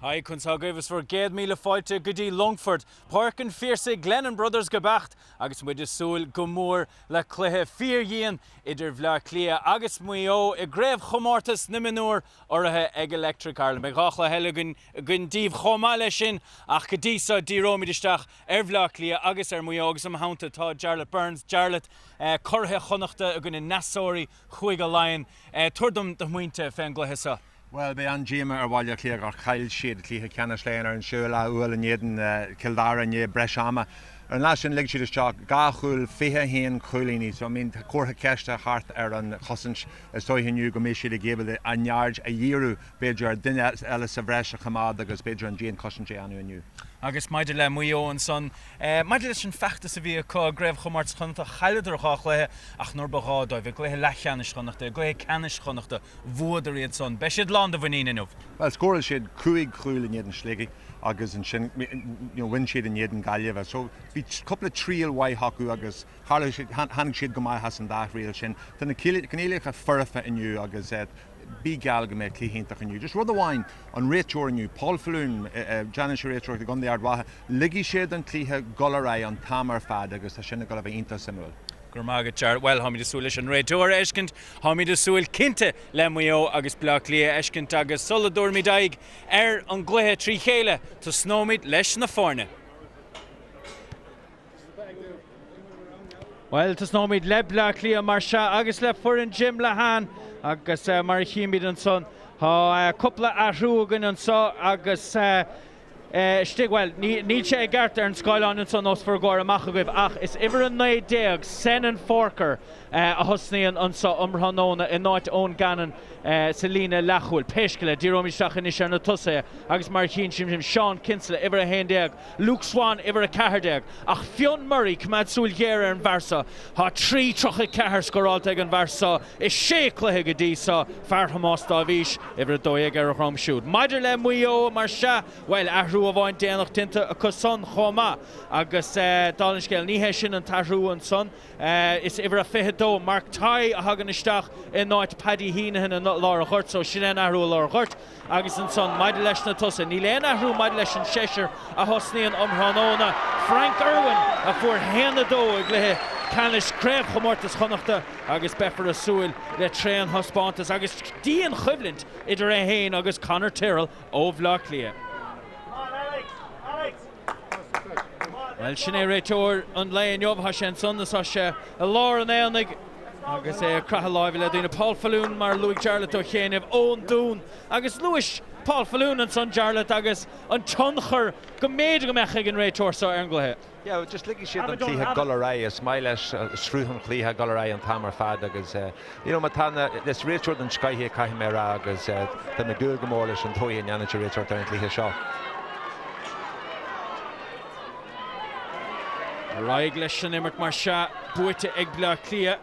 Hai chun sagavas for Gad Mila Fighter Goody Longfort, Páirc and Phiarsaigh Glennon brothers Gabacht, agus with the soul Gomor la Cluiche Phiarsaigh idir Bhla Clia agus Maigh Eo I Craobh Chomórtas na Mionúr orathe ag Electric Ireland. Beagachla helagun gun díomh chomá leis sin ach go dísa dírómideisteach Bhla Clia agus Maigh Eo agus am haunta tá Jarlath Burns Jarlath curtha chonachta a gun in Nassóirí chuig a lion turdum de muinte fan gluhisa. Well, be an Jima Walla Clear or Kyle Shade, Clear Canis Lane and Shula, Ull and Yedin, Kildare and Ye Breshama. And last in lecture is Jock, Gahul, Fiha Hain, Coolini. So I mean, Corha Kesta, Heart, Aaron, Hossinch, a soy in you, Gomishi, the Gable, and Yarge, a year, Bidger, Dinner, Ellis of Brescia, Kamad, the Gosbidger and Jane Cushion, Anu and you. Agus Maigh Eo Maigh Eo and son. Maigh Eo sin fachtas a bhí có Craobh Chomórtas chunta chaileidir chachlaithe ach nóir bagádáibh ag gluthe lechanis chunachta, gluthe canis chunachta, bhuadar iad son. Be siad land a bhainine inmh? Well, scoreil siad cúig chúil in jeden sligi agus an sin win siad in jeden galliva. So bhí couple of trial wai haku agus Jarlath hanig siad go mai has an dach riil sin. Then canéliach a furfa in you agus big gal go me clihintach in you. Just rud a wine on Rachor in you. Paul Falloon, Janice Rachor the gun the ard waha. Ligi shed and cliha golarai on Tamar fad agus a sin golava inta simul. Gurmaga Jar well Hamid Sulish and Rachor Eshkent Hamid Sul Kinte le Maigh Eo agus Bhla Clia Eshkent agus Solador Midaig on Gluthe Trí Chéile to Snowmid leis na Forne. Well, to Snowmid le Bhla Clia Marsha agus le Furin Jim Lahan agus Marchimid and son ha couple Arúgan and so agus Stig well, ní sé gartar an Skyline and son os for Gora Machagib ach is ever a night deag sen and forker a hosnian an so umrhanona in night own Gannon Selina Lachul Peshkele Diromi Shachan Ishan Tusse agus Marchin Shim Sean Kinsella ever a hendeag Luke Swan ever a Caherdeg ach Fionn Murray Kmad Sul Gera and Varsa ha trí trocha Cahar Scoralteg and Varsa is Shekle Gadisa Farhamos Davish ever a doeg er rom shoot Maigh Eo Maigh Eo Marsha well Ahrú a bhaint déanach tinta a cusan chomá agus dálinscéil ní hesin an tarú an son is ever a fehedó Mark Tai a hagan isteach in náit Paddy Heenahan and not Laura Hurt so sin Ahrú Laura Hurt agus an son Maigh Eo leis na tusa ní léon Ahrú Maigh Eo leis an Cheshire a hosníon umhranóna Frank Irwin a fuair héanadó a gluthe Canis Craobh Chomórtas chonachta agus Beffer a súil le Tréan Hospantas agus Díon Chuiblint idir a héin agus Conor Tyrrell ó Bhla Clia. Well, Sinead Rachor on Lion Yov Hashem son the Sasha Laura Nailnig agus Craha Live le Dina Paul Falloon mar Louis Jarlath o Chéanamh Owen Doon agus Louis Paul Falloon and son Jarlath agus an Tionchar go méid go mechig in Rachor so Gluthe. Yeah, just like you said, Cliha Golarai, a Smilesh, Shrúhan Cliha Golarai and Tamar Fad agus you know Matana this Rachor than Sky here Kahimera agus the Magul Gomorlish and Toy and Yanager Rachor down Cliha Shaw. Raig leis sin imirt mar seo buaite ag Bhla Clia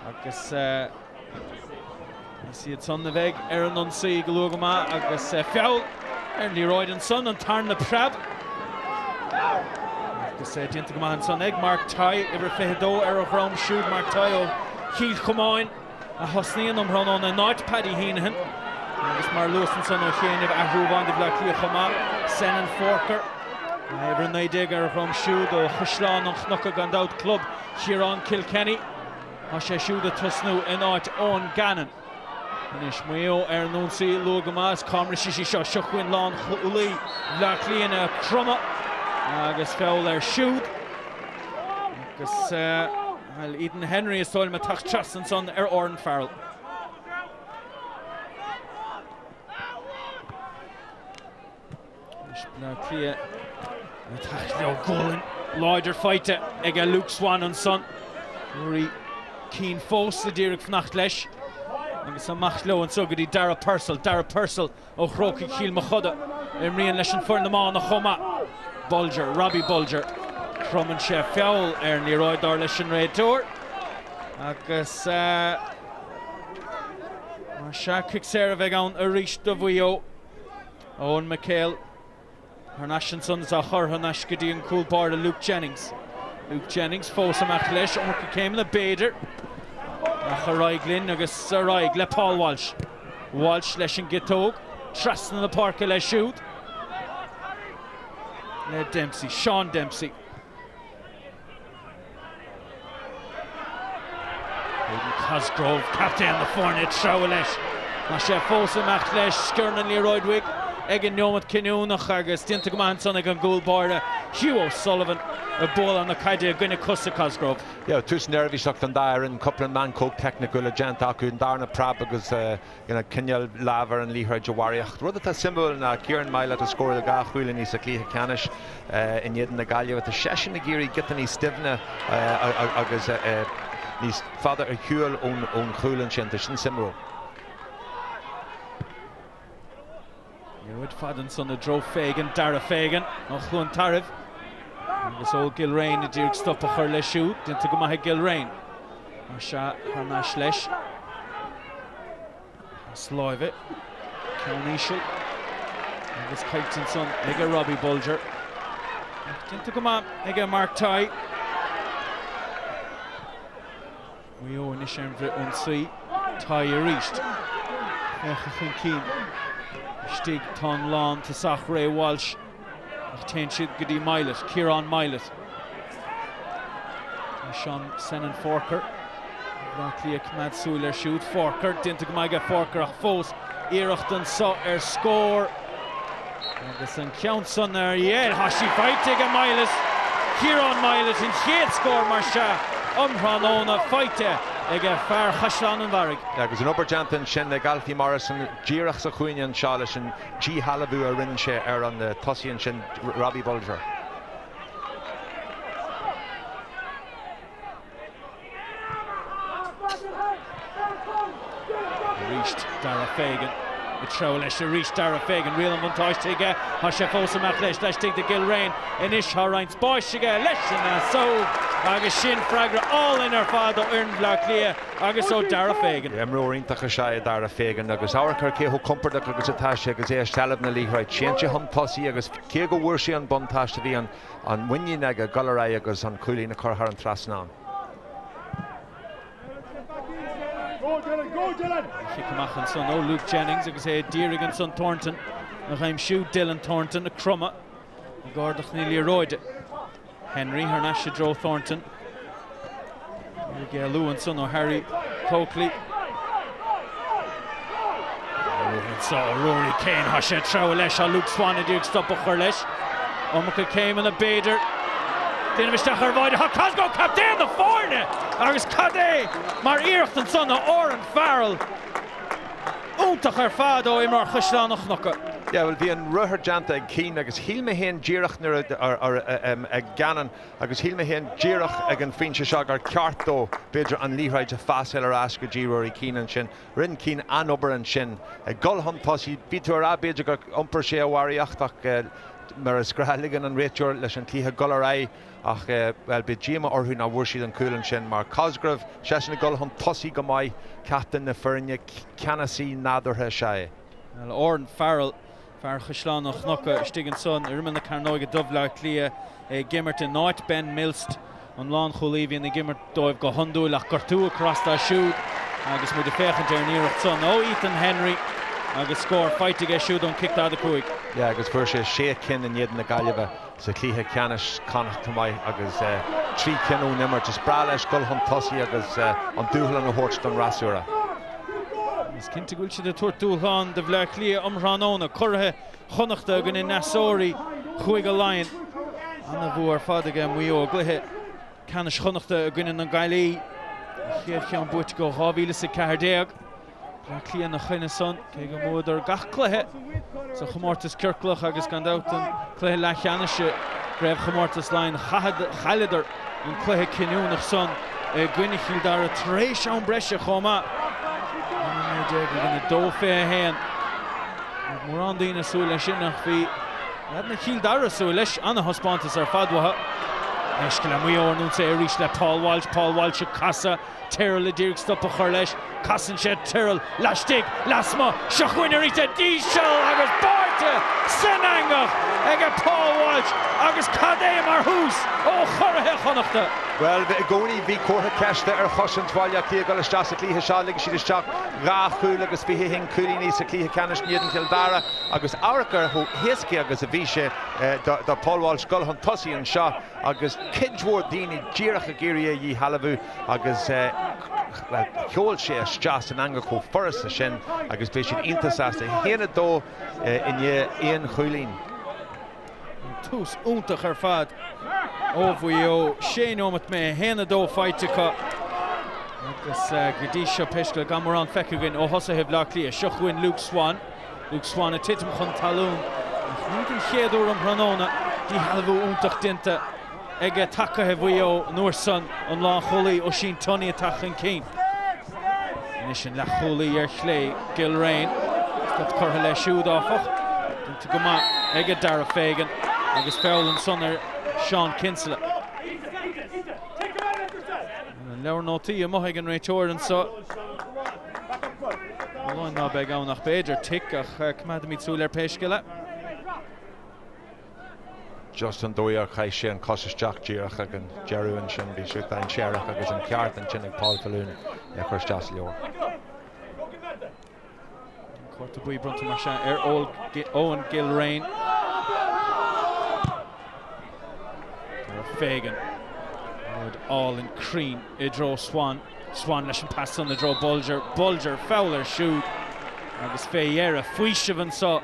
agus siad son na bheith anionsaí go luaga má agus feall Leroyd an son an tarn na Prab agus dianta go maith an son ag Mark Tai ibre fehedó a chrom siúd Mark Tai ó Chiad Chomáin a hosníon umhranón na náit Paddy Heenahan agus mar Lewis an son ó Chéanamh Ahrúbhain de Bhla Clia chomá sen an forker Ever Naidig ar from shoot o Chuslán an Chnocha Gandout Club HÉireann Kilkenny ha sé siúd a tusnú in áit ón Gannon Nis Maigh Eo ar nónsaí luaga más Comra sí seo Seochuin Lán Chulaí Bhla Clia na Crumma agus feall ar siúd agus well Eden Henry is toil me tach chas an son ar Oran Farrell Nis Bhla Clia No goal Lloyder fight ag Luke Swan and son Rory Keen Fós the Deireadh Fnacht leis agus an Maigh Eo and so goodie Dara Purcell ó Chróca Chiel Machoda in rion leis an fuair na má na chomá Bulger Robbie Bulger Crumann sé feall ar Leroyd dar leis an Rachor agus mar seo Cicéir a bheith ann a ríis do Maigh Eo Owen McHale Her National Sons a chur hanas gotí an cool bar Luke Jennings fós amach leis Orca céim le Bader a Raig Lynn agus Raig le Paul Walsh leis an gitóg trasna na Páirc le siúd le Dempsey, Sean Dempsey. Cosgrove, captain the Fornet, Craobh leis. Má sé fósa meach leis, sciornan Lee Roydwig. Egan Neomad Cinúnach agus Dinta Goman son ag an gúl báire. Hugh O'Sullivan a ball an the caide gine cusa Cosgrove. Yeah, tús nervhí seach an dair an coupling man cóg technical a gent acu an darna prab agus Cineal Laver an Líhra Jawariach. Rud a symbol na Kieran Maile a scóir a gá chuil ní sa Cluiche Ceannais in iad na gaile with a sesin na géirí gitan ní stivna agus níos fada a hiúil ón chúlan sin sin symbol. Would Fadden son a dro Fagan, Dara Fagan, och chuan Taribh. Agus ó Gilrain a dúrg stop a chur le siút, dinta go maithe Gilrain. Mar se Harnash leis. Sláimhe, Ceannaisiil. Agus Cailton son ag a Robbie Bulger. Dinta go maith ag a Mark Tighe. Maigh Eo is an bhrit ón saoi, Tighe a ríist. Echa chun cín. Stig Ton Lawn to Sathairn Walsh. Tain siad go dtí Mailet, Kieran Mailet. Sean Senan Forker. Áth Cliath mad súil siút. Forker, dinta go maigh Forker ach fós. Iireachtain sa scór. Agus an ceann dhéal hasí feite go Mailet. Kieran Mailet in chéad scór mar se. Omhranóna feite. Ag a fear Chaslan an Bharrig. Agus an oberjantan sin le Galtí Morrison díreach sa chuinean seála sin G Halabú a rinne sé an tosíonn sin Robbie Bulger. Ríist Dara Fagan. With Craobh leis a ríist Dara Fagan. Rial an bhaintáiste ige. Tá sé fósa meach leis tig de Gilrain. Inis Tá Reince Bois ige leis sin a sóg. Agus sin freigra all in fad ó Uirn Bla Cliath agus ó Dara Fagan. Imróírintach a sé Dara Fagan agus áhar céú compordach agus atáiste agus é stelab na líhraid. Siente hon tosaí agus cé go bhuair sí an bontáiste bhí an muine ag a galará agus an cúlí na chorthar an trasnán. Chiacamach an son ó Luke Jennings agus é Dírigan son Thornton. Nach haim siú Dylan Thornton a crumma. I gárdach ní Lee Roide. Henry, Harnash dro Thornton. Lewin son o Harry Coakley. So Rory Kane has sé Craobh leis a Luke Swan a dúrg stop a chur leis. Omcha came in a Bader. Dyn bhiste chur bhaide ha Cosgrove captain the Forne. Agus cadé mar iireachtain son o Oran Farrell. Úntach ar fad ó imar Chaslanach nocha. Yeah, well, bhí an ruthar janta ag cín agus híl me héan díreach ag ganan agus híl me héan díreach ag an fínse seach ar ceartó beidir an líhraid a fásil ar as go ddíróirí cínan sin rinn cín anobar an sin gulham tosí bí tú ar beidir go iompar sé bhhaíochtach mar a scrálligan an réiteúir leis an clíthe golará ach well be díama orthú na bhuair siad an cúlan sin mar Cosgrove sé sin na gulham tosí go maith captain na Foirne Ceannasaí nádartha sé. Well, Oran Farrell Fear Chaslanach nocha stigan son Irmin na Carnoige Dubla Cliath gimmert in Night Ben Milst an Lán Cholavian na gimmert dóibh go hundúil ach gortú across the siúd agus mu de féchan ar níirecht son ó Ethan Henry agus scór fight ige siúd an kicked out the cuaig. Yeah, agus fuair sé cin in iad na gaillimhe sa Cluiche Ceannais connacht tamai agus trí cinú nimmer just bra leis gulham tosaí agus an dúhlan na hort don rasúra. Is cinnte gúil siad a tuairtúilán de Bla Cliath omhranóna curtha chonachta gan in Nassóirí chuig a lion. Anna bhuair fad aige Maigh Eo gluthe Ceannais chonachta gan in an gaiilí chéad ceann buit go 2014. Bla Cliath na chuine son cé go módar gach cluthe sa chomórtas Kirklach agus gan dátan cluthe le Ceannaise greibh chomórtas lein chailedar an cluthe cinúnach son Gwynachil dar a tréis an breise chomá. We're going to do fair hand. We're on the Sula Shinach feet. Let me kill Dara Sulish and the Hospontas are Fadwa. Eshkila Maigh Eo nun say reach le Paul Walsh Casa Tyrrell Dirk stop a Churlesh Cassin shed Tyrrell Lashtig Lasma Shachwinnerita Dishal Agus Barta Senanga Ega Paul Walsh Agus Kadeh Marhus Oh Chorhe Chonachta Well, gcónaí bhí cuatha ceiste ar chosin tháilte Cliath go leis deas a Cluiche Ceathrú agus siad isteach rá chúil agus bhí hin cúlí níos a Cluiche Ceannais níodan Kildara agus áracha hiasci agus a bhí sé do Paulháil scoilhan tosaí an seo agus cidmhór daoine díreach a géirí dhí Halabú agus cheol sé isteas an anga có foras a sin agus bhí sin iontasasta héana dó in éon chúilín. Tús úntach ar fad ó BEO sé nómat mé héana dó fáitecha agus gurdí seo peisceil gamrán feiceúin ó hosathe Lá Cliath seochuin Luke Swan a titim chun talún nídin chéadú an Hranóna dí halbhú úntach dinta ag tacathe BEO nuair san an lá cholaí ó sin tuní tachan cín. Is sin le cholaí ar chlé Gilrain dat chutha le siúd áfach dinta go maith ag dara fégan agus feileann son ar Sean Kinsella. Leabhar nótaí a maithaigh an réiteoireann so bháin ná beag ann nach beidir tic ach cumad míad súil ar péisceile. Just an dóíar chaith sé an cosisteach díreach ag an Jeruin sin bhí siúta an seareach agus an ceart an sin ag Paul Falún le chuir steas leor. Cuirta buí bronta mar sin ar Owen Gilrain. Fégan all in cream I draw Swan leis an pass on the draw Bulger fouler siúd agus féhéire fuiisih so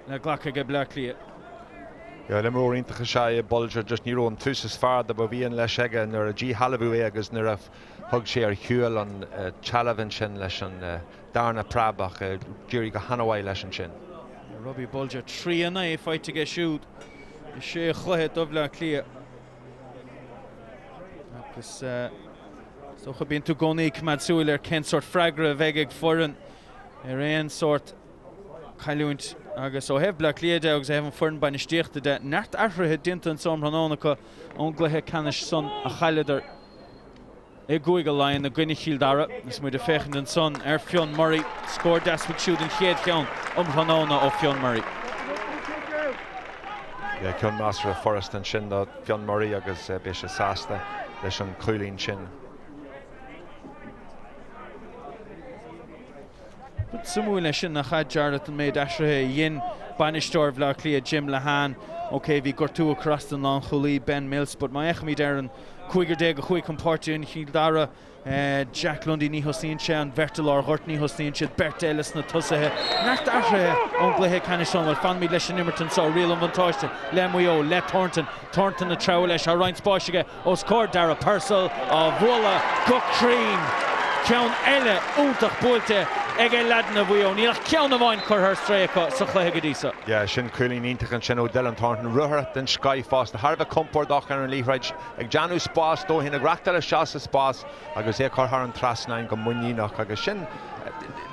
le ghlacha go Lá Cliath. Ja, le mór iontacha sé Bulger just ní rón túsas fard a bhíon leis aige nuair a G Halabú agus nuair a thug sé ar chiúil an Chalavan sin leis an darna Prabach dúirí go Hanaway leis an sin. Robbie Bulger 3-9 fáilte siúd is sé chluithe dubh Lá Cliath. Agus so go bíonn tú gcónaí cumad súil ar cén sort freigra a bheith ag forann ar éon sort chailúint agus ó hebh Lá Cliath agus a hebh an forann bain istíochta de neart athraithe dinta an som Hranónacha ón Cluiche Ceannais son a chaileidir I gcuig a láin na Gcuine Kildara is muid a féchan an son ar Fionn Murray scór deasfach siúd an chéad ceann Hranóna ó Fionn Murray. Ja, ceann master a Forrest an sin do Fionn Murray agus bé sé sásta leis an chúilín sin. Sumú lei sin nach chaid Jarlath an méid aisrithe dhéon bainisteoir Lá Cliath Jim Lehan bhí gortú a crastan lá cholaí Ben Mills, but má eich míid ar an chuigar dé go chuig compórte in Kildara Jack Lundy ní hosíonn sé an Vertalár Ghort ní hosíonn siad Bert Ellis na tosathe neart aisrithe ón Cluiche Ceannais son bhfuil fan míid leis an Imerton so rial an bhantáiste le Maigh Eo le Thornton na trabha leis a Ryan Spáisiige ó scór dara Purcell á bhla go cream ceann eile úntach buailte ag leadan a BEO níach ceann amháin chur stréacha sa chluiche go dísa. Ja, sin chúilín iontaach an sin ó Dylan Thornton ruthar den Sky fást Harbh compordach ar an líomhráid ag Janú spás dó hina grachtar a seas a spás agus é chuth an trasnain go muíach agus sin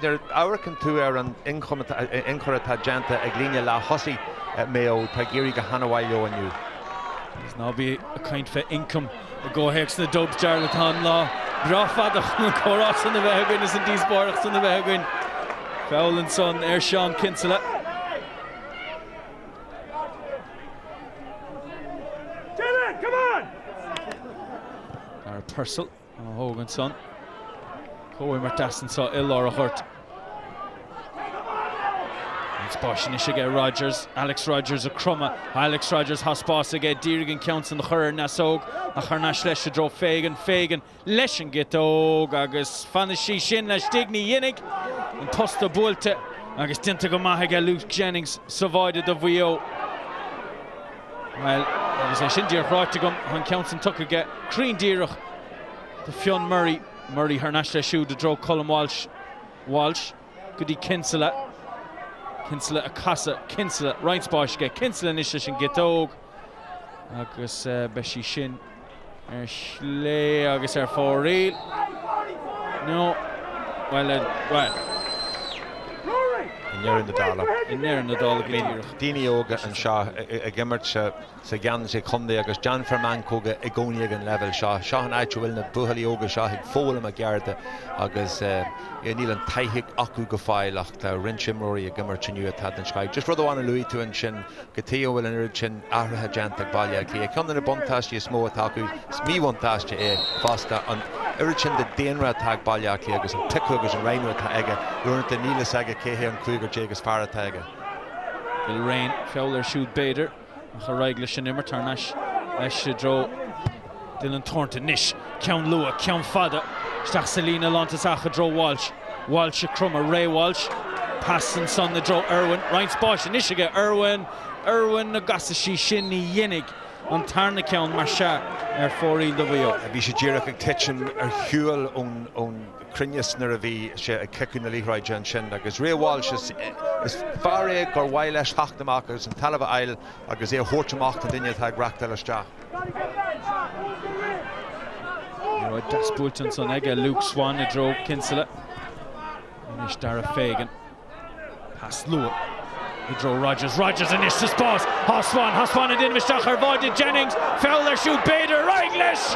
áhracann tú ar an inchoratá deanta ag líne le hosaí Maigh Eo tá géirí go Hanaway leo aniu. Is ná bí a caint fe income a ggóhéics na dubs Jarlath an lá brafadach na chorás san na bheithain is an díosbárach san na bheithain. Feileann son ar Sean Kinsella. Come on! Ar Purcell an Hogan son. Cóir mar dasan sa Illar a Hurt. Spásin is ige Rogers, Alex Rogers a crumma. Alex Rogers has spás ige dírigan ceann na chur nasóg a charnas leis a dro fégan leis an gitóg agus fanasí sin leis digní dhénig an tosta búilte agus dinta go maithe ige Luke Jennings survived do BEO. Well, agus é sin díorchráte gom an ceann san tucha ige crín díirech de Fionn Murray charnas leis siúd a dro Colm Walsh go dtí Kinsella a casa, Kinsella, Ryan Spáisiige, Kinsella is sin gitóg agus beisi sin ar slé agus ar fóríl. No, well, In near in the dollar. In near in the dollar. Dini Oga and Shaw a gimmert sa gan se conde agus John Ferman koga a gonigan level Shaw. Shaw an aitu will na Buachalla Oga Shaw hig fólam a garda agus níl an taihig acu go fáilach ta rinchim rory a gimmert chin you tad an sky. Just rather one Louis to and chin Gateo will an chin Arha Jantak Balia Clia. Come in a bontash you small taku. Smi one tash fasta on Urchin the Dainra tag Balia Clia agus and Tickhuggers and Rainwood tagga. Learned the Nila Saga Kehe and Kluger Jagus Faratagga. Will rain Fowler shoot Bader. Charaigla Nimmer Tarnash. Lesh draw Dylan Thornton Nish. Count Lua, Count Fada. Stach Selina Lontasacha draw Walsh. Walsh Crummer, Ray Walsh. Passing son the draw Irwin. Ryan Bosch Nishiga Irwin. Irwin Nagasashi Shinny Yenig. On Tarna Count Marsha. Fori the BEO. Visha Jirach Kitchen Huel on Crignus Neravi, a kick in the league right Jan Shin, agus Ray Walsh is Fareg or Wilesh Hachtamakers and Talaba Isle, agus Hortamach and Dinya Tag Raktelashta. Das Bulton son Ega, Luke Swan, a draw Kinsella. Nish Dara Fagan. Pass Lua. He draw Rogers and Nish to spot. Hoswan and Invishtach avoided Jennings. Fowler shoot Bader, English.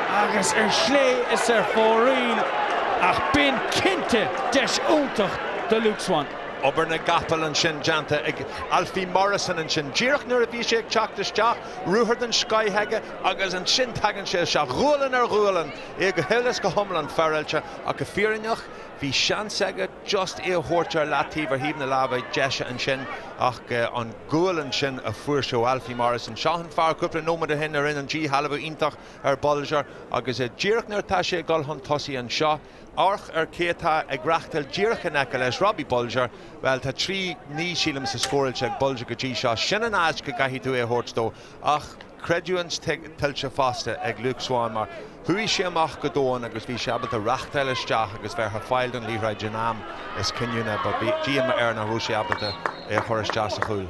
Agus Schley is Foril. Ach bin Kinte Desh Untach the Luke Swan. Oberna Gapel and Shin Janta, Alfie Morrison and Shin Jirach Nurabishek Chak the Stach, Ruhard and Sky Hagga, Agas and Shin Tagan Shah, Rulen or Rulen, Eg Hillis Gahomlan Farelcha, Akafirinach, Vi Shansega, just a Horcher Lativ or Heaven Lava, Jesha and Shin, Ach on Gul and Shin, a Furshow, Alfie Morrison, Shahan Far Kupra, no matter Henner in and G Halabu Intach, or Bolger, Agas a Jirach Nurtashe, Golhon Tossi and Shaw. Arch Keata a grachtel Jirachanakalas Robbie Bulger, well ta tree knee shilum sa scorelchek Bulger Gajisha, Shannon Ashka Gahitu a Hortsto, Ach Creduans Telcha Foster, Eg Luke Swanmar, Hui Shemach Godon, Agus Vi Shabbat a Rachtel Stach, Agus Ver her filed and Lira Janam, is Kinyuna, but Giam Erna Rushi Abata, a Horace Jasahul.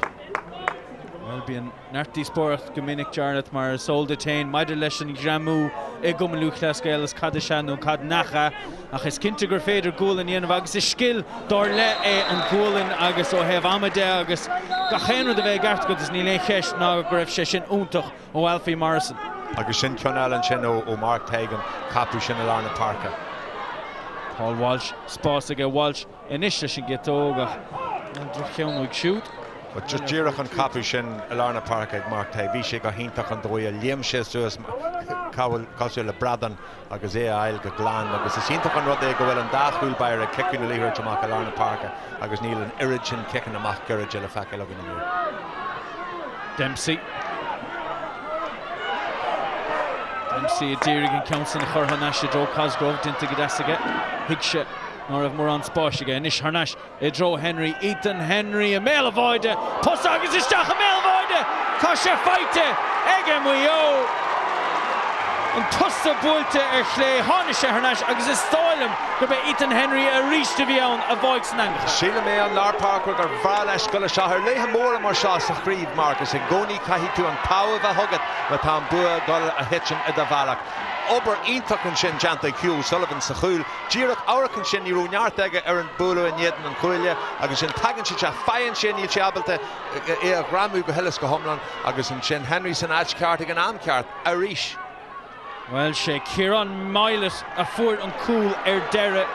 Well, being Narty Sport, Dominic Jarlath, Mar Sol Detain, Maiderleshan Jamu, Egum Lucas Gales, Kadashanu, Kadnacha, Achis Kintiger Fader, Golan Yen of Agus Skill, Dorle and Golan Agus or Hev Amade Agus, Gachenu the Vegartgut is Nile Kesh, Nagref Sheshin Untoch, O Alfie Morrison. Agus Shin Kionel and Shin O Mark Tagan, Capu Shin Alarna Parker. Paul Walsh, Sparsiga Walsh, Initiation Getoga, and Drachon shoot. But just Jirach and Capuchin, Alarna Park at Mark Tai, Visha Gahintach and Doya, Liam Shesus, Cosula Bradan, Agazea Isle, Glan, Agus Sintach and Rodde, Goel and Dachul by a kick in the Leader to Mark Alarna Park, Agus Neil and Irrigin kicking a Mach Gurrigel of Fakalog in the Moon. Dempsey, a Deerigan Council, Horhanash, Joe Cosgrove, Dinta Gadasiga, Higsha. Nor of Moran Sposh again, Nish Harnash, Draw Henry, Ethan Henry, a male avoider, Posagas is Stach, a male avoider, Kasha Fighter, Egem Weo, and Tussa Bulta, Schley, Harnish Harnash, Agus is Stoilem, Gubbe Ethan Henry, a reach to Vion, avoid Snang. Sheila May on Lar Park with her Valash Gullashah, Leha Mora Marsha, Sachreed Marcus, and Goni Kahitu and Power Vahugat, with Tambua Gull a Hitchin at the Valak. Ober Intakan Shin Janta Q, Sullivan Sahul, Jirach Aurakan Shin Yuru Yartega, Aaron Bulu and Yedin and Quillia, Agus in Tagan Chicha, Fayan Shin Yichabalta, Ea Gramu Gaheliska Homlan, Agus in Shin Henry Sanach Cartigan Amkart, Arish. Well, she Kieran Miles, a Ford and Cool Erdera,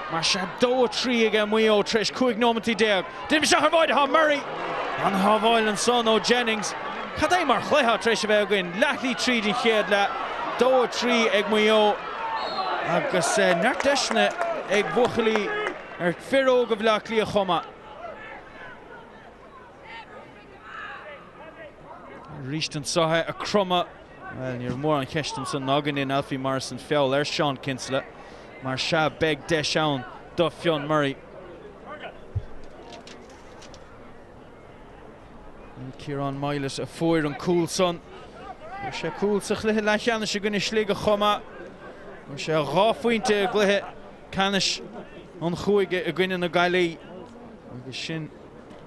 Marsha Do Tree again, Weo Trish, Kuig Nomity Dale, Dimsha Harvoid Ha Murray, and Havoil and Son O Jennings, Kadai Marchleha Trish Vegwin, Lachly Tree in Hiedla. Do tree ag Maigh Eo agus Narteshna ag Buachalla Firóg of Áth Cliath Chuma. Richten Saha a Crumma. Well, you're more on Keshton son Noggin in Alfie Morrison Fowler, Sean Kinsella. Marsha Beg Deshaun, Duffyon Murray. And Kieran Miles a Ford and Cool son. She cool sich le lachan she gonna schläge Choma. She rafuinte gle kanish on goeige gwinnen a gaili. Agus shin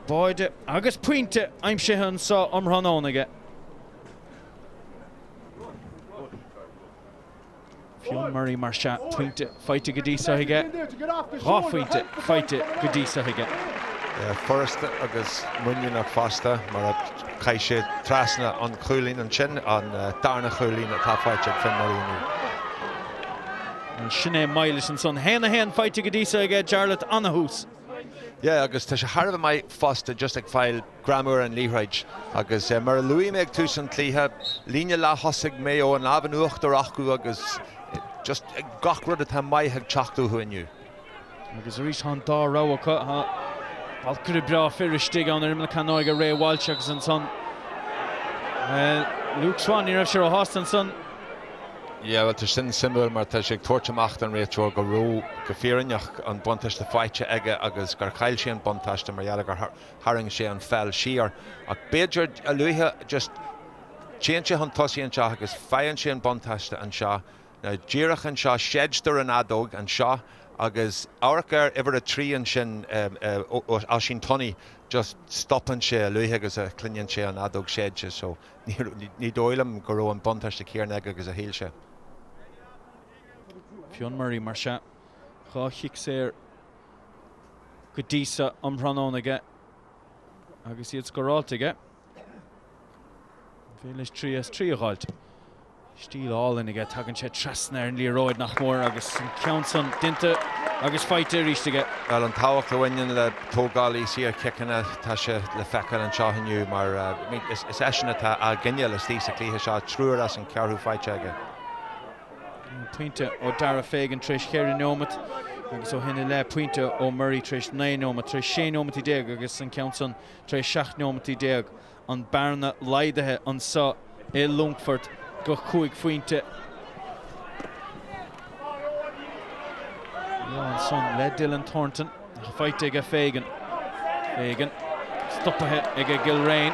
beide agus puinte I'm shehan sa omran onige. Fionn Murray mar se pointe fighte godísa hige. Ráfuinte fighte godísa hige. Forrest agus muine nach fasta mar caiise trasna an chuúlín an sin an darna chuúlín a táfáite Fionn Murray. An sinné Mailis an son hen fighte godísa hige Jarlath an a hús. Agus tá sé Harbh mai fasta just ag fáil gramúr an líhraid agus mar luí méid tús an clíthe líne le hosig Maigh Eo an abhan uachtar acu agus just gach rud a tá maithe teachtú huiniu. Agus a rís an dá ráhacha bal cruú bra firistig an na canáig a ré bháilte agus an son. Luke Swan ní raibh sé ó hást an son. Well, tá sin symbol mar tá sé tuairteach an réiteoir go ró go fíoraneach an buntaiste fáite aige agus gur chail sé an buntaiste mar dheala gur haring sé an fel siar. Ach beidir a luithe just chéintse an tosaí an seo agus féann sé an buntaiste an seo. Na díreach an seo séidir an adóg an seo agus áhar ibar a trí an sin á sin tony just stoppan sé a luithe agus a cluineann sé an adóg séide, so ní dóilem go raibh an buntaiste céarn aige agus a héil sé. Fionn Murray mar se cháchic séir godísa an bhranónaige agus iad scoráiltaige. Féiles trí a gáilt. Stíl álainige tagann sé trasna ar an líróid nach mór agus an ceann dinte agus fighte ríistige. Well, an táhacht le bhainn le tógálaí siar cecanna tá sé le feiceáil an seo inniu mar is eisina tá a gcinne le tí sa clíthe seo trúr as an cearthú fáite aige. Puinte ó dara fégan tríis chéir nómat agus ó hinna le puinte ó Murray tríis 9 nómat tríis 6 nómat i déag agus an ceann tríis 6 nómat i déag an bearna leidathe an sa é Longfort go chuig fuinte. An son le Dylan Thornton fighte ag a fégan stoppathe ag a Gilrain.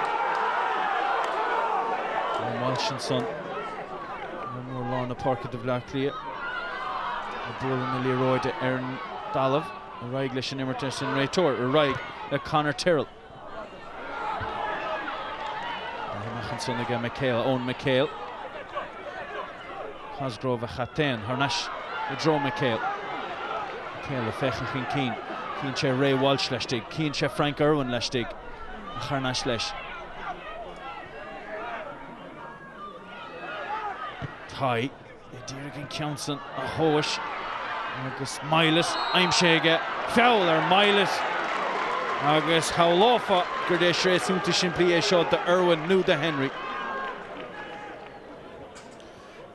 Malsin son mór lána Páirc de Bheith Cliath a búil na líróide ar an dalamh a raig leis an imirte sin réiteoir a raig le Conor Tyrrell. Machchan son ag a Maigh Eo Cosgrove a Chatain Harnash i dro Maigh Eo le fechan cín sé Ray Walsh leistig, cín sé Frank Irwin leistig a Harnash leis. Tai i ddírig an ceann a hóis agus Mailis aimséige feall ar Mailis agus háláfa gur dé sréasúnta siimplí é seo de Irwin nó de Henry.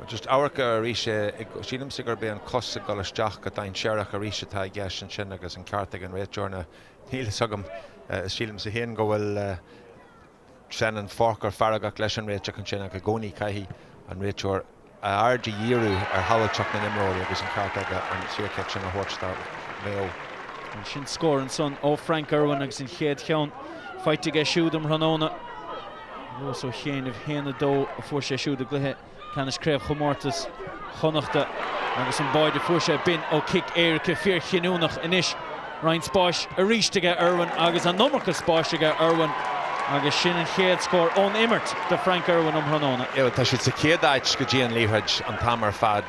Just áhar a ríise sílam sa gur bé an cosa golisteach go dain searach a ríise tá gceis an sin agus an ceartaigh an réiteoirna níl sagam sílam sa héan go bhfuil sen an fórcar faragach leis an réiteach an sin a go gcónaí caithí an réiteoir a ardí díú ar hailteach na nimróí agus an ceartaigh an siorceic sin a thuirtá Maigh Eo. An sin scór an son ó Frank Irwin agus an chéad cheann fighte ag siúd am Ranóna. Rós ó chéanamh héana dó a fuair sé siúd a gluthe Canis Craobh chomórtas chonachta agus an báid a fuair sé bin ó kick éirice fíor chinúnach inis Ryan spáis a ríistige Irwin agus an nómarcha spáisige Irwin agus sin an chéad scór ón imirt de Frank Irwin am Ranóna. Tá siad sa céadáid go dtí an líhraid an tamar fad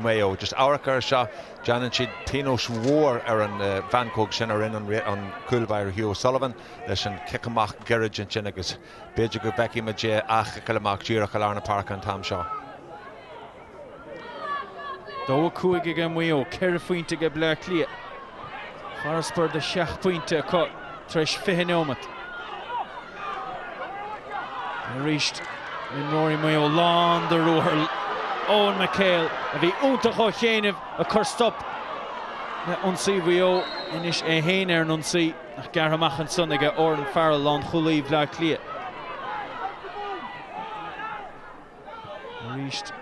Maigh Eo. Just áhar seo Janan siad tínos mhór ar an bhancóg sin ar an cúlbair Hugh Sullivan leis an kickamach garage an sin agus beidir go Becky Maigh ach calamach díreach a lána Páirc an tam seo. Dó cuaig ag Maigh Eo, ceir faointe go Bheith Cliath. Farspur de 6 pointe acu tríis 5 nómat. Ríist in Rory Maigh Eo lán de ruair Owen McHale a bhí úntaach ó chéanamh a chur stop le ionsaí Maigh Eo inis é héin ar an ionsaí ach garthamach an son aige Oran Farrell lán chulaí Bheith Cliath. Ríist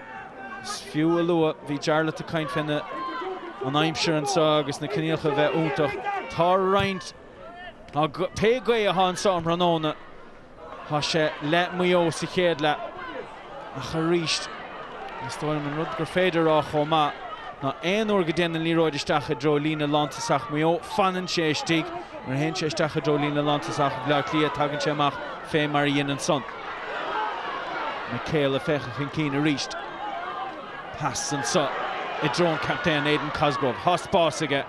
fiú a lua bhí Jarlath a caint finna an aimseir an sa agus na cníocha bheith úntaach tá roinnt ná pe gae a hán sa am Ranóna Tá sé le Maigh Eo sa chéad le ach a ríist Stoilm an rud gur féidir á chomá ná éonúir go déanann líróid isteach a dro lína lantasach Maigh Eo fanan sé istigh mar hen sé isteach a dro lína lantasach Bheith Cliath tagann sé amach fé mar dhéanann son. McHale a fecha chun cín a ríist. Pass an sa I drone captain Aidan Cosgrove. Hospás aige.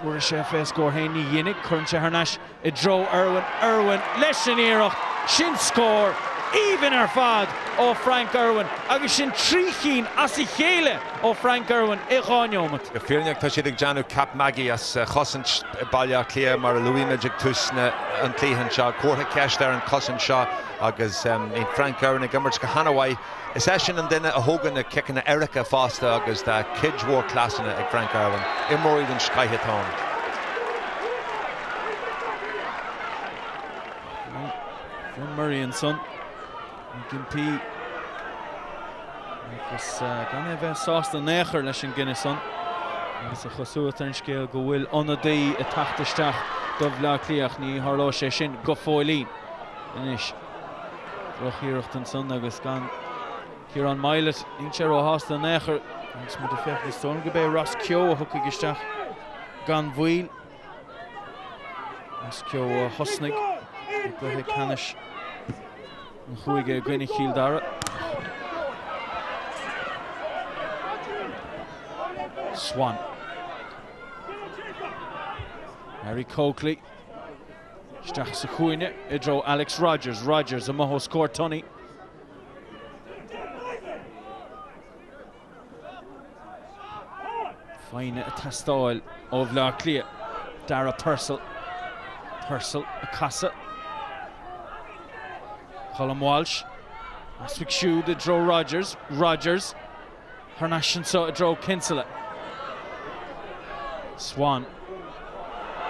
Dúir sé fé scór hain ní dhéanamh, chuireann sé Ceannais. I dro Irwin leis an iarracht. Sin scór. Even ar fad ó Frank Irwin. Agus sin tríchín as I chéile ó Frank Irwin I gáineomat. Go fíorneach tá siad ag deanú cap Maigh as chosint baile clia mar Louis Magic tusna an clíhan seo, cuatha ceist ar an cosint seo agus in Frank Irwin ag immert go hanahai. Is sin an duine a hógan na kicking na Erica fásta agus tá kids war classanna ag Frank Irwin. Imóid an scaithe tán. Fionn Murray and son. Gimpy. Agus gan bheith sásta néchar leis an gine son. Agus a chosúat ar an scéal go bhfuil anadaí a tachtasteach do Bhla Cliath ní tharlá sé sin go fóilín. Inis. Roch híirecht an son agus gan Ciarán Mailet ní sé ó hásta néchar. Agus mu a fecht is son go bé Ross Keogh a thuca gisteach gan bhuiil. Ross Keogh Hosnig. Go hé Ceannais. An chuige gine chiil dara. Swan. Harry Coakley. Steach sa chuine. I dro Alex Rogers. Rogers a maho scór Tony. Fine a tastáil ó Bhla Cliath. Dara Purcell. Purcell a casa. Colm Walsh. Aswick Shoe the dro Rogers. Rogers. Ceannais so a dro Kinsella. Swan.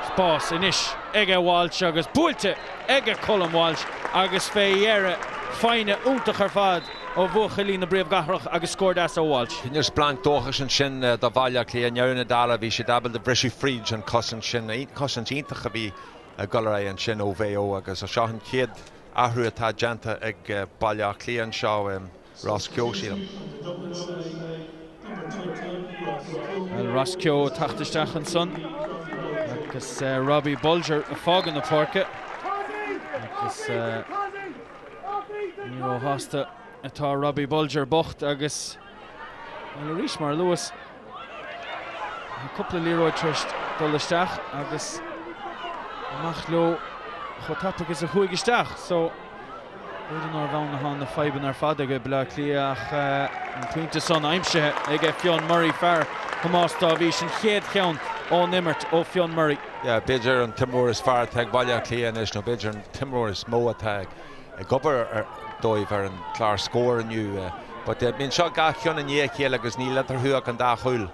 Spás inis. Ege Walsh agus builte. Ege Colm Walsh agus fé dhéire. Fine úntach ar fad ó Buachalla na bréamh gathraach agus scór as ó Walsh. Níor splank dóchas an sin do Bhaile Cliath nearna dála bhí sé dabal de brisú fríd an cosint sin cosint iontacha bhí a golaré an sin ó BEO agus a seán céad ahrú atá deanta ag Bhaile Cliath seo Ross Keogh sílam. Well, Ross Keogh tachtasteach an son. Agus Robbie Bulger a fágan na Páirce. Agus ní ó hásta atá Robbie Bulger bocht agus well, rís mar Lewis a couple Leroy trist dolisteach agus amach lo chotap agus a chuigisteach so Rudan ar bhain na hán na feiban ar fad aige Bhla Cliath an puinte son aimsethe ag Fionn Murray fear chumástáh bhí sin chéad cheann ó nimmert ó Fionn Murray. Yeah, beidir an timúir is fearr teag Bhaile Cliath is nó beidir an timúir is mó atá ag gobar ar dóibh ar an clár scór aniu. But bíonn seo gach cheann an dhé chéile agus ní letar thuach an dá chuil.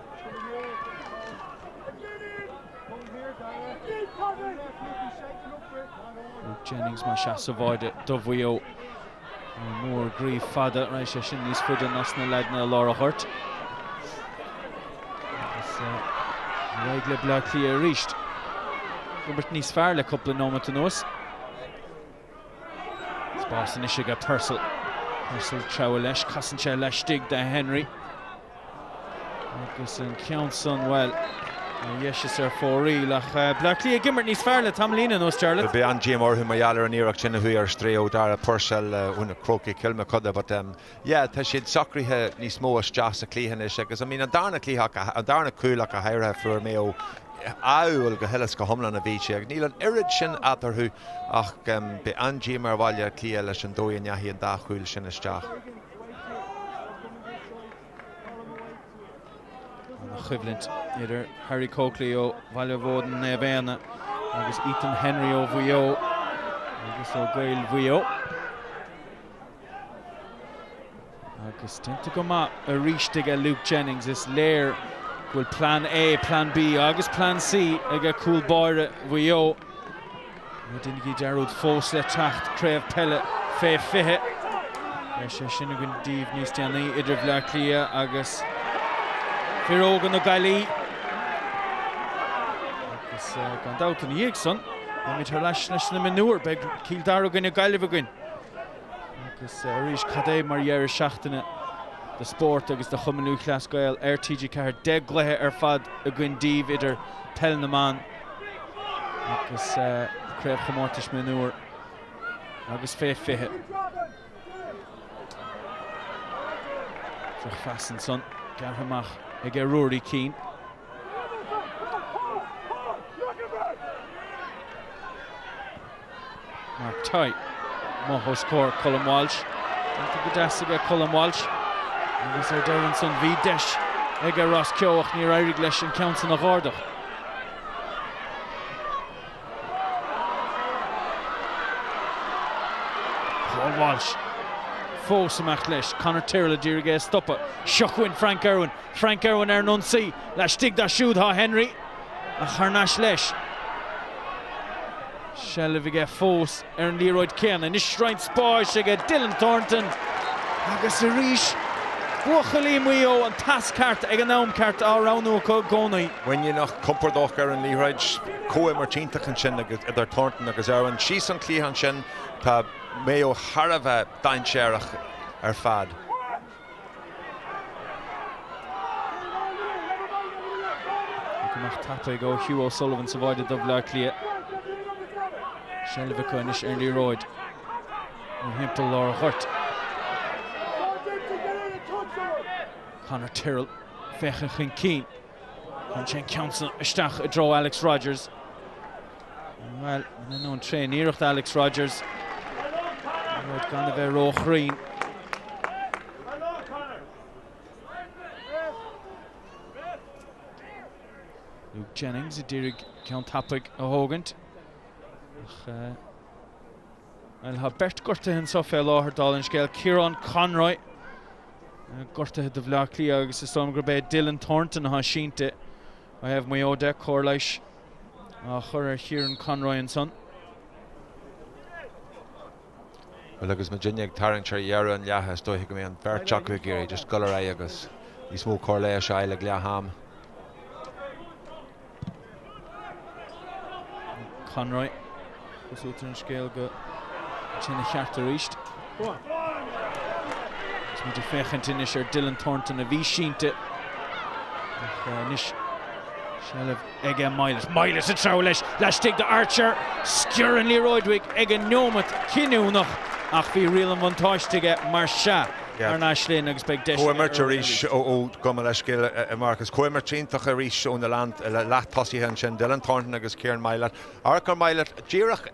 Jennings mar seasa bhaide do BEO. Mór gríomh fada ra sé sin níos fuide nas na leidna Lára Hurt. Agus raig le Bhla Cliath ríist. Gobert níos fearr le coppla nómad an nuas. Spás in isige Purcell. Purcell treo leis, casan sé leis stig de Henry. Agus an ceann son well. Yes, ar fórí lach Bhla Cliath gimmert níos fearr le tamlína nos Jarlath. Be an GMR who maialar an iarach sin hu ar stréo dar a Purcell una croki kilma coda but yeah tá siad sacrithe níos mó as jas a clíhan is agus I mean an darna clíach an darna cúlach a haire fuair Maigh Eo áil go helas go homlan a bhí sé níl an irid sin atarthú ach be an GMR Bhaile Cliath leis an dói an jahi an dá chúil sin isteach. Chuimhlint idir Harry Coakley ó Bhaile Bóden na bhéana agus Ethan Henry ó BEO agus ó Gael BEO agus tinta go maith a ríiste a Luke Jennings is léir bhfuil plan A, plan B agus plan C ag a cúil báire BEO Dinigi Darúd fós le tacht Craobh Peile fé fithe sé sin a gon díomh níos déanaí idir Bhla Cliath agus Firógan o Gailí. Agus gan dáut an dhéag son. Mid tar leis na Mionúr beg cíl darógan o Gailí bhain. Agus rís cadé mar dheir seachtainna de sport agus de chumanú chlas gael TG ceathar de gluthe ar fad a gin díomh idir Peile na Man. Agus Craobh chomórtais Mionúr. Agus fé fithe. Trach fasan son. Garhamach ag Rory Keane. Mark Ty. Moho score Colin Walsh. Into the desk again Colin Walsh. And this are Darren son V Desh. Ega Ross Ceathrú near Irish Lesh and counts in the Gordach. Paul Walsh. Fósamach leis. Conor Tyrrell dirige stoppa. Shochwin Frank Irwin. Frank Irwin Nunsi. Lash dig da shoot ha Henry. A Harnash leis. Shelvige Fós Leroy Keane. And this shrine spy shige Dylan Thornton. Agus Arish. Buachalla Maigh Eo and task cart ag an naum cart all round no goni. When you nach Compordoch and Leroy Coe Martinta can shin agus Idir Thornton agus Erwin she's on Cliath shin ta Maigh Eo Harava dain sherach fad. Mach tappa go Hugh O'Sullivan survived the Áth Cliath. Shelva Coinish early road. And him to Laura Hurt. Conor Tyrrell, Fechachin Keane. And Chen Council, Istach, a draw Alex Rogers. Well, I don't know, train near Alex Rogers. Road gone a very raw green. Luke Jennings, a Dirig Count Hapig, a Hogant. I'll have Bert Gorta and Sophia Law, her Dolan Scale, Kieran Conroy. Gorta had the Áth Cliath, agus Storm Grabé, Dylan Thornton, ha Shinte. I have Maigh Eo de Corlish, Chur HÉireann Conroy and son. Well, agus Virginia Tarrant Yarra and Yaha stoi go an Bert Jackwick here, just Gulleray agus. He smoke Corlea Shaila Gliaham. Conroy. Sathairn scale go Chinna Ceathrú East. It's me fechant in this Dylan Thornton a V Shinte. Nish Shell of Ega Miles a Trowlesh. Lash take the Archer. Skjurin Leroydwig Ega Nomat Kinunach. Ach fi real and montage to get Marsha. Arnashley next big dish. Coemercherish o Gomaleshkil Marcus Coemerchintach a rish on the land Lat Tossi Henshin Dylan Thornton agus Kieran Milet. Arkar Milet Jirach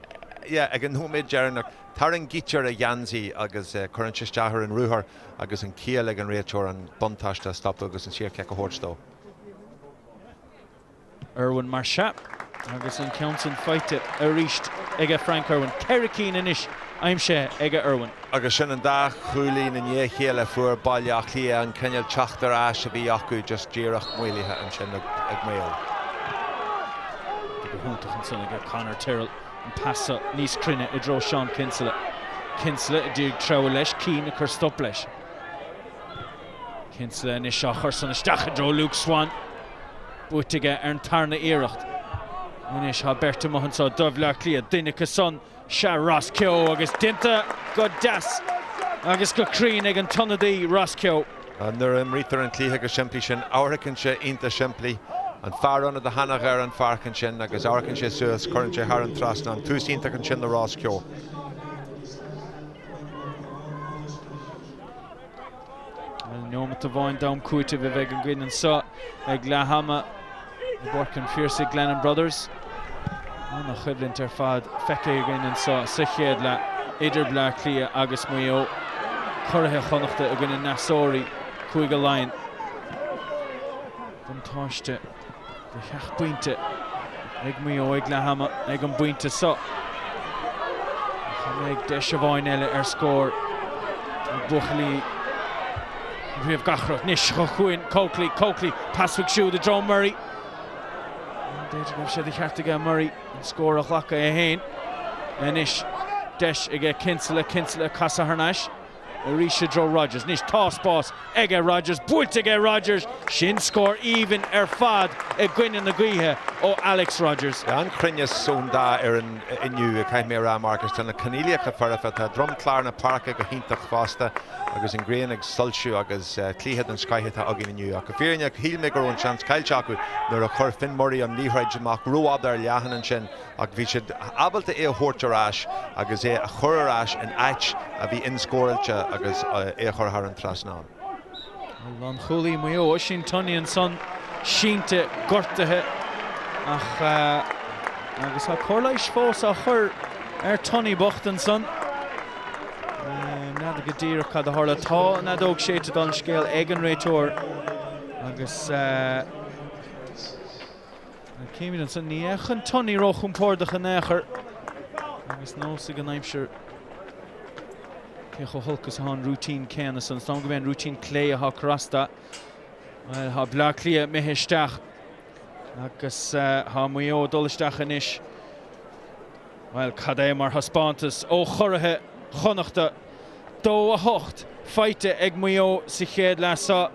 again who made Jarlath Taryn Gitcher a Yanzi agus Currentist Jahar and Ruher agus in Kiel again Rachor and Buntash to stop agus and Sheer Keka Horstow. Irwin Marsha agus in Council fight it Arisht Ega Frank Irwin Kerrikeen and Ish I'm Shea Ega Irwin. Agus sin an da chuúlín in dhé chéile fuair baile Áth Cliath an Ceanneil Teachtar a bhí acu just díreach muoilithe an sin ag Maigh Eo. The Huntach and son ag Conor Tyrrell and passa níos crinne I draw Sean Kinsella. Kinsella a dig Trowell leis, Keane a chur stop leis. Kinsella in is chur son isteach a draw Luke Swan. Buachalla an tarna éireacht. In is ha Berta Mohan sa Dubh Áth Cliath, Dinnica son Sha Ross Ceathrú agus Dinta go das agus go Crean ag an Tunnadí Ross Ceathrú. And they're in Rita and Cliath agus Shimply sin Áiricin sé Inta Shimply and far under the Hannah Gare and Farkin sin agus Áiricin sé Suas Current sé Haran Trasna and Tús Inta can sin the Ross Ceathrú. Well, no to Vaughan down Cuita Vivek and Glennon saw ag Lahama the work and Phiarsaigh Glennon brothers. On the Chidlin Terfad, Feke again and saw Siched la Idir Áth Cliath agus Maigh Eo. Curragh Chonachta again in Nassori, Cuiga Lion. Buntáiste, the Chach Buinte, ag Maigh Eo ag Lahama, ag an Buinte saw. Ag Deshavine Ella score. Buachalla. We have Gachrach, Nish, Chochuin, Coakley, Paswick Shoe, the John Murray. Déidir sé Chartaga Murray and score a Chhlacha a Hain. And Nish, Desh, Ega Kinsella, Casa Harnash. Arisha draw Rogers, Nish, toss boss, Ega Rogers, Bult Ega Rogers. Shin score even Fad, Gwyn in the Guihe, Alex Rogers. An Crinnes son da in you, Kaim Mera Marcus, and the Canelia Cafarafet, Drum Clarna Park, a Hintach Fasta. Agus in Grain ag Sulshu agus Cliath and Skyhead agin in New York. Fearing Heelmaker on chance Kyle Chaku, there a Cur Finn Murray and Lehrage Mark Ruab there Yahan and Shin, ag vi should able to Hortarash, agus a Churash and Atch, a vi in Scorelcha agus Chur Haran Trasnan. An chulaí Maigh Eo sin Tony an son sínte gortathe ach agus ha Cluiche fós a chur Tony Bochtan son. Nada go díreach cad a tharla tá na dóg sé te don scéal ag an réiteoir agus céimid an son ní echan Tony rochún pórdach an éair agus nósa go naimsir Cecho hulkas han routine céanna san stá go bhéin routine clé a ha crasta well ha Áth Cliath mitheisteach agus ha Maigh Eo dolisteach inis well cad é mar haspántas ó choirithe chonachta dó a hocht feite ag Maigh Eo sa chéad leasa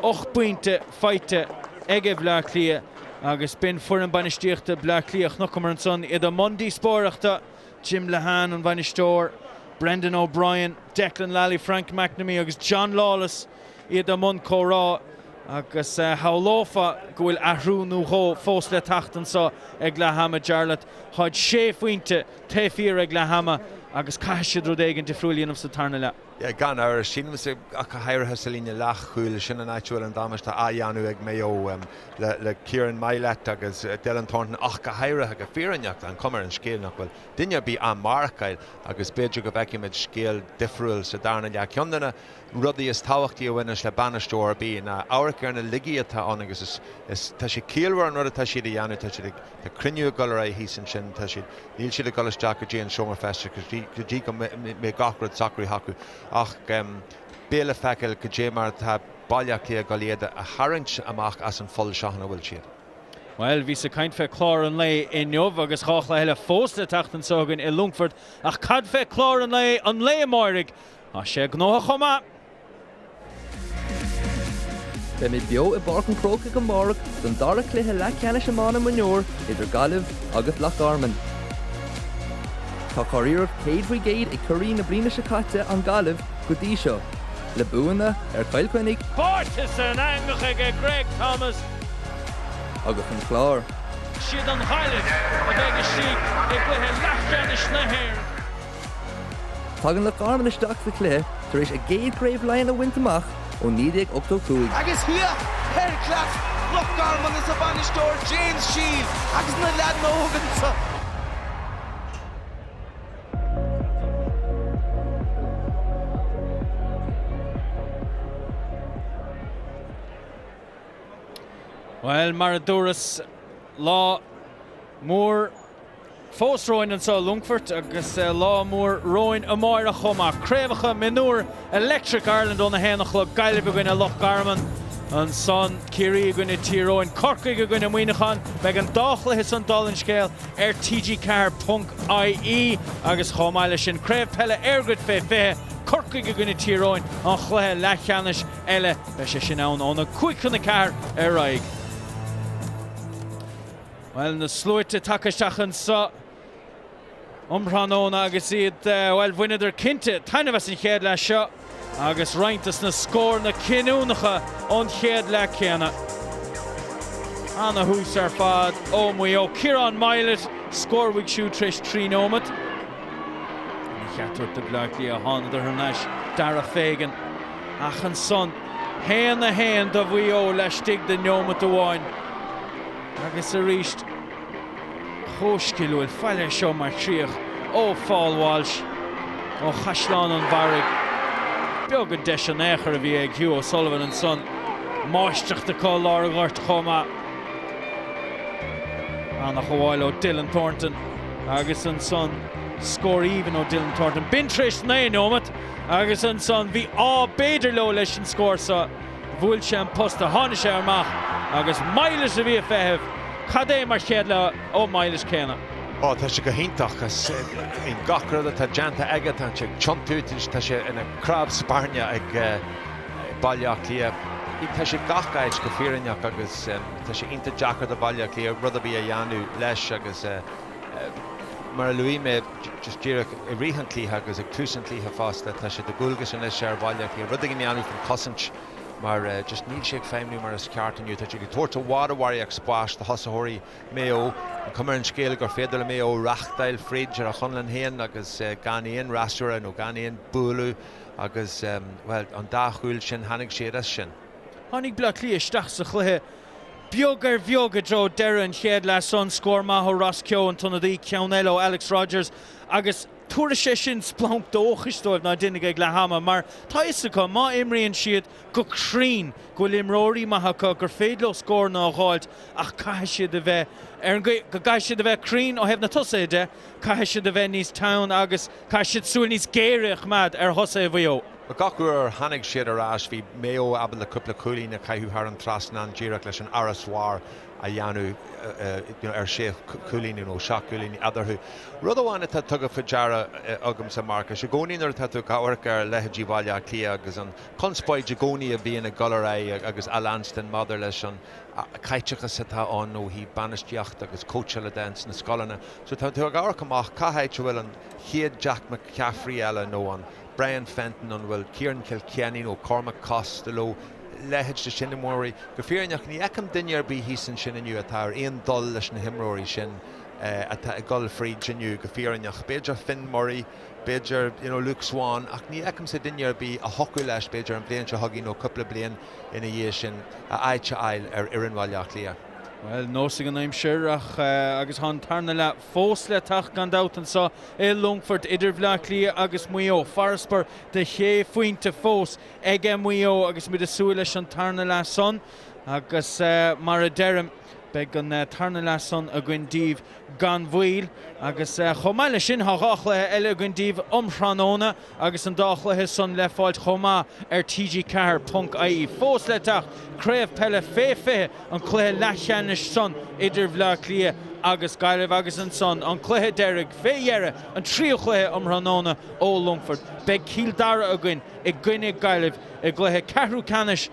8 pointe feite ag Áth Cliath agus bin fuair an bainisteachta Áth Cliath nach mar an son iad a Monday spóireachta Jim Lehan an bainisteoir Brendan O'Brien, Declan Lally, Frank McNamee agus John Lawless iad a mun chórá agus haulofa gohfuil ahrú nó hó fós le tachtan sa ag Lehama Jarlath haid 6 pointe te-fíor ag Lehama agus caiisiad rud éigean difriúilíonn sa tarna le. Gan áir sin was a hÉireann sa líne lech chuúil sin an áitiúil an dámasta aheanú ag Maigh Eo le Ciaran Mailet agus Dylan Thornton ach go hÉireann go fíoraneacht an cumar an scéal nach bhfuil duine bí an marcail agus beidir go bheiceimiid scéal difriúil sa darna le ceanna rudaí is táhachtaí a bhaine le banisteoir bí na áhrac ar na ligaí atá an agus tá sé cíalhar an rud atá siad a dhéanú tá siad tá cruniú golar é hí san sin tá siad níl siad a golisteach go dtí an Summerfest go dtí go mé gachrad sacraí hacu ach béle feiceil go dtí mar tá Baile Cliath go léada a tharraingt amach as an full seachna bhfuil siad. Well, hí sa caint fé chlár an lei in Neomh agus chách le heile fós le tachtan sógan i Longfort ach cad fé chlár an lei Máirc a sé gnótha chomá. Be mi BEO I Páirc an Cróca go Máirc don dara cluiche le ceanna semána Mionúr idir Gaillimh agus Lochgarman. Tá choiríocht céad faoi géad ag cuirí na brína se caite an Gaillimh go dtí seo le buanna Cailcuinnig Báirtas an angacha go Greg Thomas agus an chlár. siad an Highland a bheith istíigh ag gluthe leachceannis na hÉireann. Tagan le Garman isteach sa cluiche tar éis a géad gréibh lein a wintamach ó 1985. Agus here, Páirc Class, Lochgarman is a banistóir James Shield, agus na lead nógan sa. Well, Maraduras lá mór fós roin an sa Longfort agus lá mór roin a máir a chomá. Craobh Mionúr Electric Ireland on na héanach le Gaillimh go gine Lochgarman an son Ciarí go gine tíróin Corc go gine muoinechan beag an dáchlathe an dal an scéal tgcar.ie agus chomáile sin Craobh Peile airgrid fé fé Corc go gine tíróin an chluthe leachcheannis eile leis sé sin ann óna cuichan na car raig. Well, na slúite takeisteach sa Umbranóna agus iad well bhuiineadar cinte tainmh an chéad le seo agus rointas na scór na cinúnacha ón chéad le chéanna. Anna hús ar fad ó Maigh Eo Ciaran Mailet scórhuigh siú tris 3 nómad. Ní cheatúirt de Áth Cliath hánadar ar neis dara fégan ach an son héan na héan do Maigh Eo leis stig de nómad amháin. Agus a ríist chóscilúil feile seo mar tríoch ó Fáil Walsh ó Chaisleán an Bharraig. Beag go deis an éair a bhí ag Hugh O'Sullivan an son máisteachta cá lár a ghart chomá. Anna Chomháil ó Dylan Thornton agus an son scór even ó Dylan Thornton. Bin tris 9 nómad agus an son bhí beidir leo leis an scór sa bhfuil sé an posta tháinig sé amach agus mailes a bhí a feitheamh cad é mar chéad le ó mailes céanna. Tá sé go hintach gus in gachrad a tá deanta aige tá sé tiontútis tá sé ina Craobh Sparne ag Baile Cliath. Tá sé gachaid go fíoraneach agus tá sé inta deachar a Baile Cliath rud a bhí a dheanú leis agus mar luí mé just díreach i rihan Cliath agus ag túsan Cliath fásta tá sé de gúilgas an leis ar Baile Cliath rud a gheanú fan cosint mar just níl sé féimniú mar is ceartaniu tá sé go tuairta bhád ag spáis de hosaitheoirí Maigh Eo an cumar an scéal gur féidir le Maigh Eo reachtail frid ar a chunlan héan agus ganíon rasúra nó ganíon búlú agus well an dáchúil sin hanig sé as sin. Honnig bla Cluiche Ceathrú sa Cluiche. Biogar bioga dro Darren chéad le son scór maho Ross Keogh an tonadí Ceannais Alex Rogers agus túra sé sin splánk dóchastóibh ná duine ag le hama mar tá isacha má imríonn siad go crín go limróí maithacha gur féadló scór ná gháilt ach caiise siad a bheith go gaiise siad a bheith crín ó hebh na tusa de caiise siad a bheith níos town agus caiise siad súil níos géireach mad thosa a BEO. Gachúir hanig siad arás bhí Maigh Eo abal le cúpla cúlí na caiithú ar an trasna an díreach leis an araswar a dheanú ar sé cúlíní nó seach cúlíní adarthú. Rud amháin tá tugad fadeara agam sa marca. Se gcóínar tá tú cabhar ar leithidí bhaile clia agus an conspóid de gcóí a bhíon na Gallery agus Alanston Mother leis an caiiteachas sa tá an nó hí banisteocht agus coacha le dance na scolanna. So tá tú gabhar amach caiid bhfuil an chiad Jack McCaffrey eile nó an Brian Fenton an bhfuil Kieran Kilkenny nó Cormac Costello lehéid de sin móí go fearneach ní ecem duine bí hí san sin inniu atá aon dul leis na himróí sin atá i Gulfríd sinniu go fearneach beidir Finn Murray beidir Luke Swan ach ní ecem sa duine bí a hocu leis beidir an blian se hagí nó cúpla blian ina dhé sin a aite eil ar iireann lia. Well, nósa an aimsir ach agus há tarna le fós le tach gan dátan sa Longfort idir bhla Cliath agus Maigh Eo Phiarsaigh de ché faointe fós ag Maigh Eo agus mid a súil leis an tarna le son agus mar a deirem beag an tarna le son a gcuindíomh gan bhil agus chomáile sin thachlathe eile gcuindíomh omthranóna agus an dáchlathe son le fáilt chomá ar tgcar.ie fós le tach Craobh Peile fé an Cluiche Ceannais son idir bhla Cliath agus Gaiileh agus an son an Cluiche Derrig féhéire an trío Cluiche omthranóna ó Longfort beag cíldara a gcuin i gcuine Gaiileh i Cluiche Ceathrú Ceannais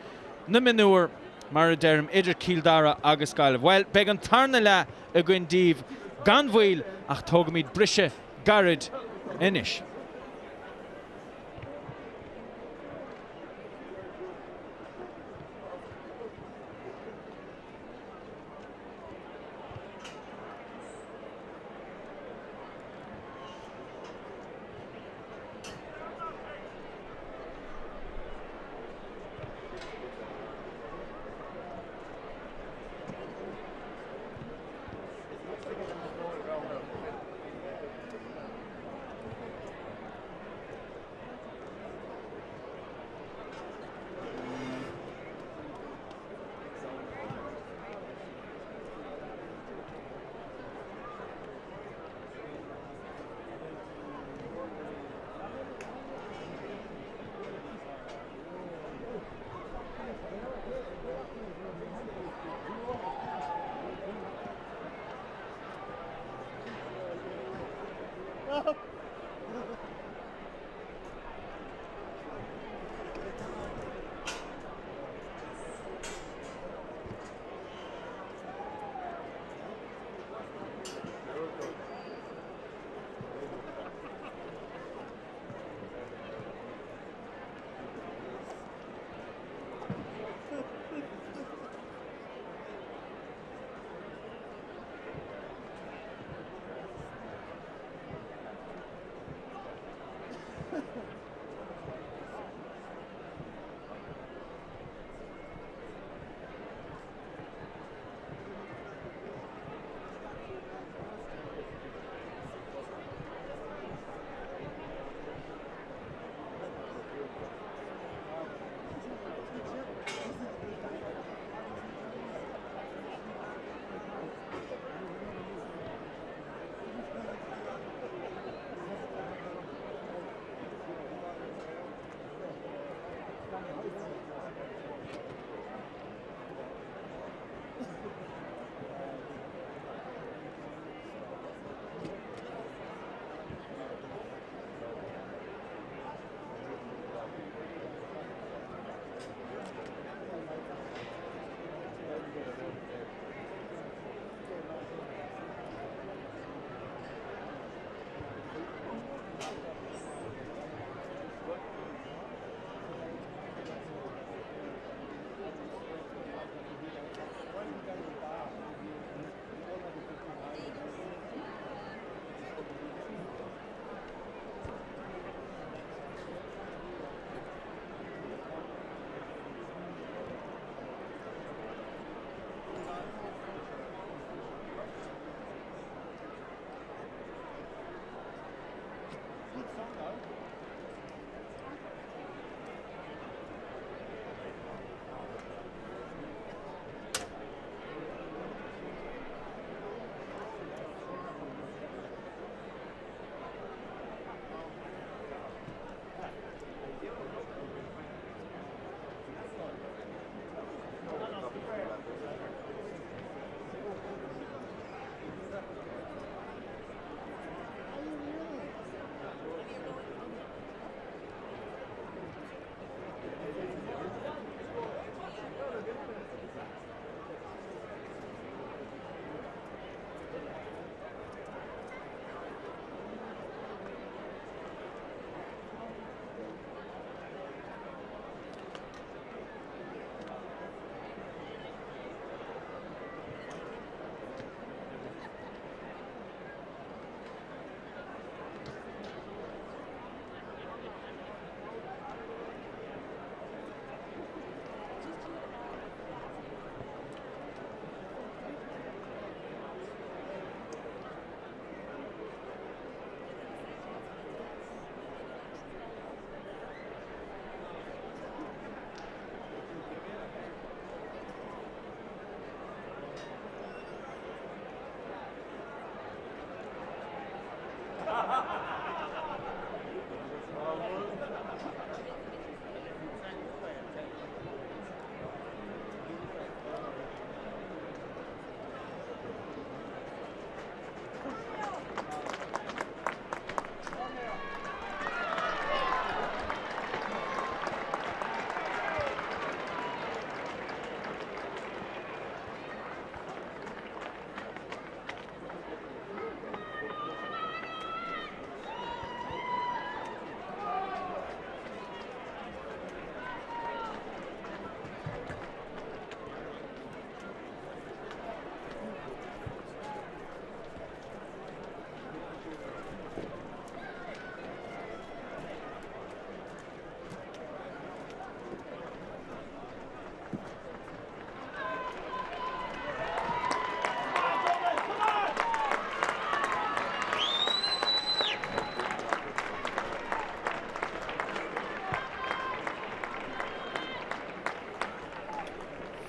na Mionúr mar a deirem idir cíldara agus Gaiileh. Well, beag an tarna le a gcuindíomh gan bhil ach tógamid brise garid inis.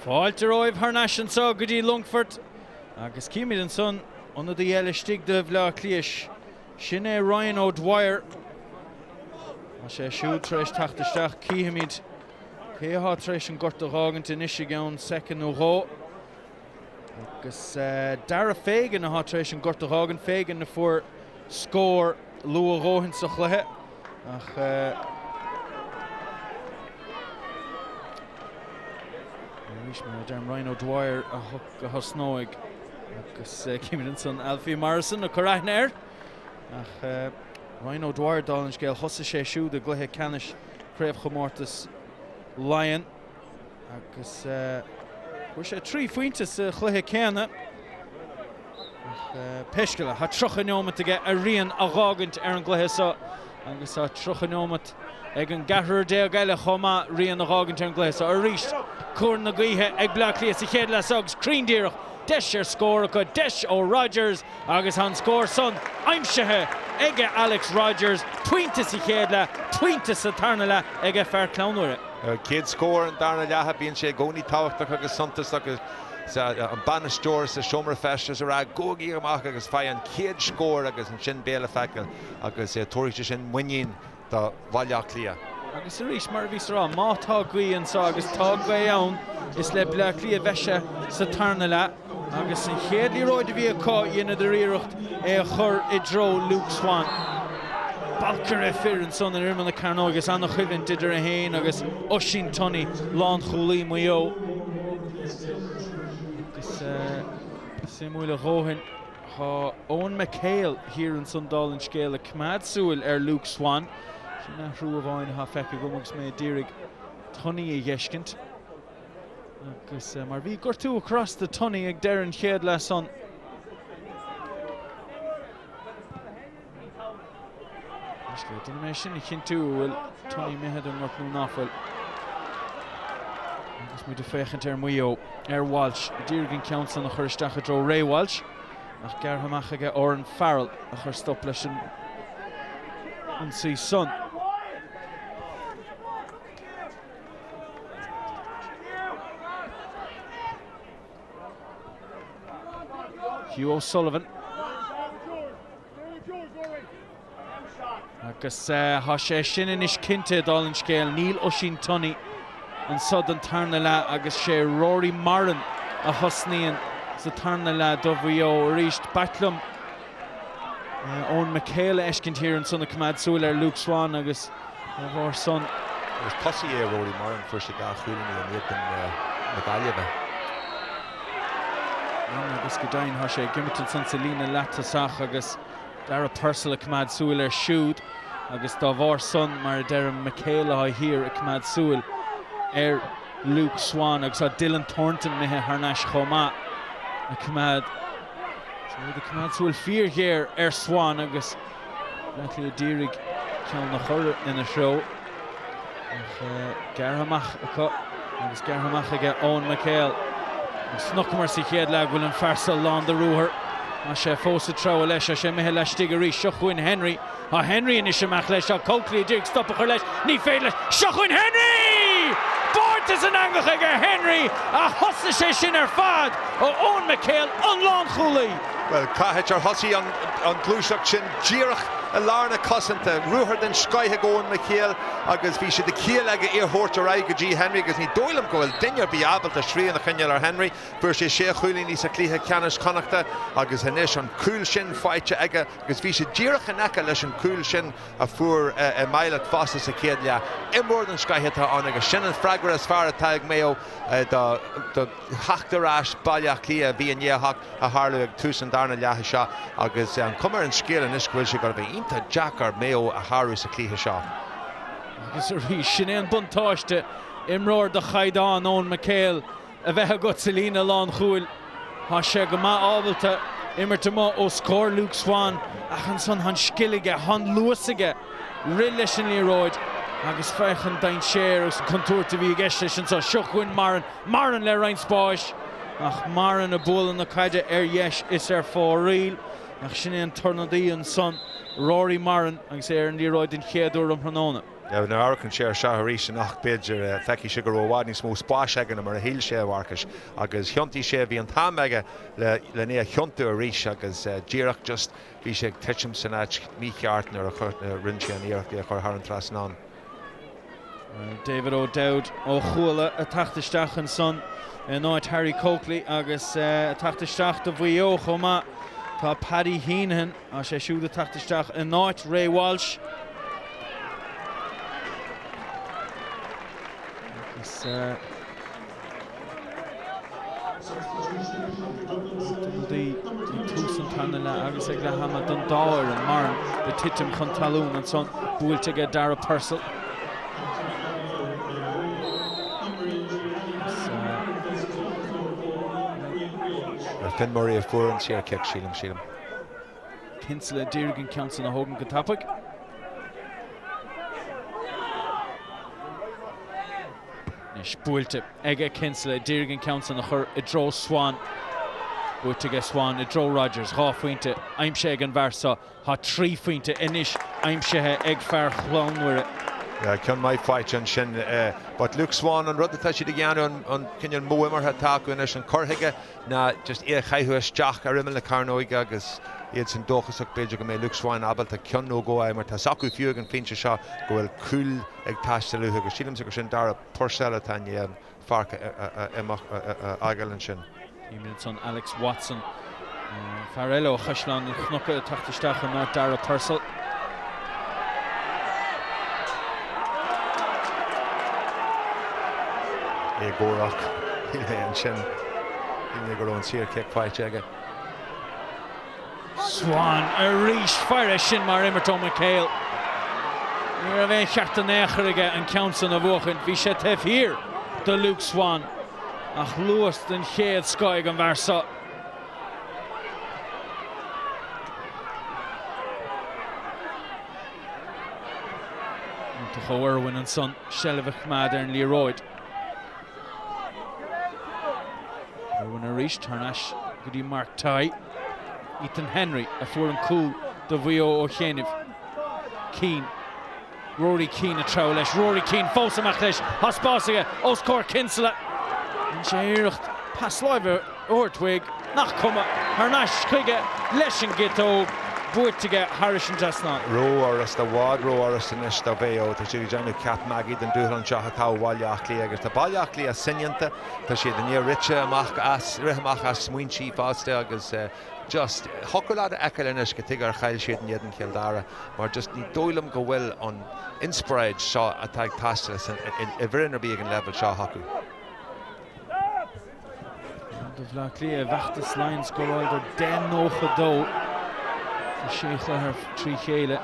Fáilte roimh Harnash an sa go dtí Longfort agus cíimiid an son anna dí eile stig de bhla Cluiche sin é Ryan O'Dwyer a sé siúd treis tachtasteach cíimiid céá treis an gorta rágant in isise gán second ó rá agus dara fégan a há treis an gorta rágan fégan na fuair scór lua róhin sa chluthe ach Derm Ryan O'Dwyer a hosnoig agus cíimiid an son Alfie Morrison a choráithnéir ach Ryan O'Dwyer dálann scéal thosa sé siúd a gluthe Ceannais Craobh chomórtas Lion agus bhuair sé trí faointe sa chluthe céanna peisceile ha trochanómat aige a rion a rágant ar an gluthe sa agus ha trochanómat ag an gahar déag eile chomá rion a rágant ar an gluthe sa a ríist cuair na gaotha ag Blach Cliath sa chéad leis agus críndíireach deis ar scór go deis ó Rogers agus an scór son aimsethe ige Alex Rogers tuinte sa chéad le tuinte sa tarna le ige fear clánúire. Céad scór an darna leatha bíonn sé gcónaí táhachtach agus suntas agus an banisteoir sa siomra festas a rá gógaí amach agus fá an céad scór agus an sin béle feiceil agus tóirte sin muinín do Bhaile Cliath. Agus rís mar bhís rá mátá gaí an sa agus tá gaí ann is le Blach Cliath bheise sa tarna le agus an chéad líróid a bhí aá dhéanamh de riireacht é a chur i dro Luke Swan. Balcar é fir an son an irman na Carno agus anna chuivann didir a héin agus Oisín Tunney lán cholí Maigh Eo. Agus simúla róhin há Owen McHale hir an son dálann scéal a cmadsúil ar Luke Swan. Sin nach rú a bháin há feice go agus mé dírig Tunney a dheiscint. Agus mar bhí gortú across the Tunney ag deir an chéad le son. Dine mé sin chin tú bhfuil Tunney méhead an ngortnú nachfuil. Agus mu de féchant ar Maigh Eo ar Walsh. Dírig an ceann san a chur isteach a dro Ray Walsh ach garthamach aige Oran Farrell a chur stop leis an sí son. Hugh O'Sullivan agus há sé sin inis cinnte dálann scéal Níl Oisín Tunney an sod an tarna le agus sé Rory Maran a thosnaíonn sa tarna le do Maigh Eo ríist batlam Owen McHale eiscint hir an son a cmadsúil ar Luke Swan agus bhór son. Is tosaí é Rory Maran fuair sé gá chuúlaí an iad na Gaillimhe. Agus go dainn há sé gimmertin san sa lína letasach agus dar a tursal a cmadsúil ar siúd agus dá bhór son mar deir McHale a hir a cmadsúil ar Luke Swan agus a Dylan Thornton methe Harnash chomá a cmad. The cmadsúil fíor héir ar Swan agus leitli a dírig ceann na chur in a show. Garthamach acu agus garthamach aige Owen McHale. Snuckamar sa chéad le bhfuil an Phiarsaigh lán de rúthar a sé fósa trá leis a sé methe leis stigarí seochuin Henry a Henry in isimach leis a Coakley dírig stop a chur leis ní féad leis seochuin Henry! Is an angach ag Henry a thosa sé sin ar fad ó Owen McHale an lán chulaí. Well, caithid ar thosaí an glúiseach sin díreach a lárna cosanta ruúthar den scaithe Owen McHale agus bhí sé de cíal aige iarthórt ar aige G Henry agus ní dóilim go bhfuil duine bí abalta srí na chuineal ar Henry fuair sé sé chuúlaí níos a Cluiche Ceannais connachta agus inis an cúil sin fáite aige agus bhí sé díreach an aice leis an cúil sin a fuair a maiile fásta sa céad le imór den scaithe tá an agus sin an freigar as fear atá ag Maigh Eo do heachtarás Bhaile Cliath bhí an dhéthach a tharla ag tús an darna leatha seo agus an cumar an scéal in isc bhfuil sé go bheith ionta Jack ar Maigh Eo a tharú sa Cluiche seo. Agus rí sin éon buntáiste imróir do chaidán Owen McHale a bheith agat sa lína lán chúil há sé go maith ábalta imirta má ó scór Luke Swan ach an son han scilige, han luasaige ri leis an líróid agus feichan dain séir agus contúirta bhí gceiste sin sa seochuin Maran le rein spáis ach mar in a ball in the caide yes is for real ach sin an tornadaí an son Rory Maran agus an líróid in chéadú an Hranóna. Ja, na Arcan sé Sathairn nach beidir feici sé go bhhaid ní smó spáis agan mar a híl sé bharcas agus thiontaí sé bhí an tám aige le né thiontu a rís agus díreach just bhí sé titim san áit mícheart ar a chuirt na rinse an íocht a chur an trasnán. David O'Dowd ó chuala a tachtasteach an son náid Harry Coakley agus a tachtasteach do BEO chomá tá Paddy Heenan a sé siúd a tachtasteach a náid Ray Walsh. Die túsan tanna le agus ag le hama don dáir an maran de titim chun talún an son búilte ge dar a Purcell. Fin Murray a fuair sé ceic sílam. Kinsella Deargan Council na Hogan Gatapic. Búilte ige Kinsella Deargan Council na chur I dro Swan. Búilte ge Swan I dro Rogers há faointe aimse ag an bharsa há trí faointe inis aimsethe ag fear chlánhuire. Ceann mai fight an sin but Luke Swan an rud atá siad gceann an cinneann móimartha taú inis an chorthaige na just chaithúas teach a rimmel le carnóige agus iad san dóchasach beidir go mé Luke Swan abalta ceannó go mar tá sacú fiúg an finse seo go bhfuil cúil ag taiste luúthe go sílam go sin dar a Purcell taine farca agalann sin. Íminn son Alex Watson Farello Chaslan chnocha tachtasteach an náid dar a Purcell. Górach an sin go an siar ceic fight aige. Swan a rís feire sin mar immertó McHale. Ní a bheith cheart an éachraige an Council na bhuachan bhí sé taobh hir do Luke Swan ach luas den chéad scaig an bharsa. Tá Irwin an son Shelvach mad ar an líróid. Irwin a rís tarnash go dtí Mark Tighe. Ethan Henry a fuair an cúl do BEO ó chéanamh. Keane Rory Keane a trá leis Rory Keane fós amach leis haspásaige os cór Kinsella an sé iirecht pasláimhe uirthuig nach cuma tarnash chuige leis an gitó búirteige Harrison Jasna. Ró áras de bhád ró áras in is do BEO tá siad deanú ceap Maigh den dúthail an seach atá bhaile Áth Cliath agus tá baile Áth Cliath sinianta tá siad in ritse amach as ritheach as smuointí fáste agus just hoculad ecelinis go tuigear chail siad an iad an Kildara mar just ní dóilm go bhfuil an inspired seo atá ag taiste i bhrinar bí an level seo hacu. Bhla Cliath bheachtas lines go ráidir den nócha dó sé chluthar trí chéile.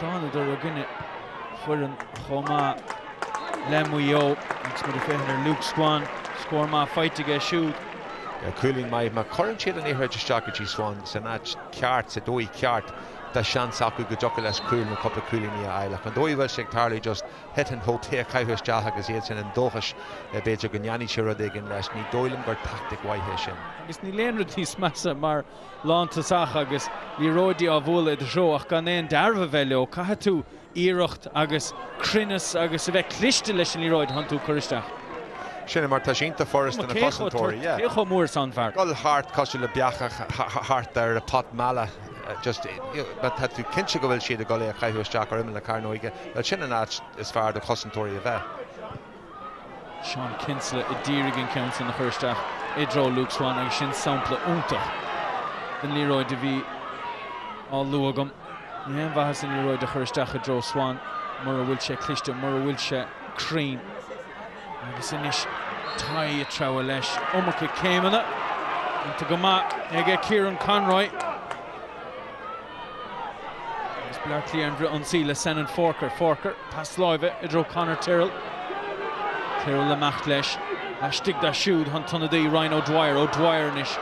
Dána do a gine fuair an chomá le Maigh Eo agus mar a féidir Luke Swan scór má fightige siúd. Cooling mai ma current siad an éhir Strategy Swan san áit ceart sa dói ceart tá seans acu go joca leis cúil na coppla cúilí ní eile. An dói bhfuil sé tarlaí just hit an hóté caiithús deach agus iad sin an dóchas beidir go ngeanní sé rud igen leis ní dóilm gur tactic waithe sin. Agus ní léon rud níos measa mar lántasach agus ní róidí á bhla de seo ach gan éon dearbh bheile ó caithe tú íireacht agus crinnes agus a bheith cliste leis an íróid han tú choristeach. Sinna mar tá sínta forest in a concentóí. Cécho mór san fear. Gol hart cosú le beacha hart ar a pot mala just but had tú cinse go bhfuil siad a gola a chaithús deach ar imime le carnóige well sin an áit is fearr do concentóí a bheith. Sean Kinsella i Deargan Council na choristeach I dro Luke Swan agus sin sampla úntach den líróid a bhí á luagam. Ní bheithas an líróid a choristeach a dro Swan mar a bhfuil sé cliste mar a bhfuil sé crín agus inis Tighe a trá leis Omachcha céimena anta go maith ag Kieran Conroy agus Bla Cliath an síle Senan Forker pas láimhe I dro Conor Tyrrell le macht leis a stig da siúd han tannadaí Ryan O'Dwyer nis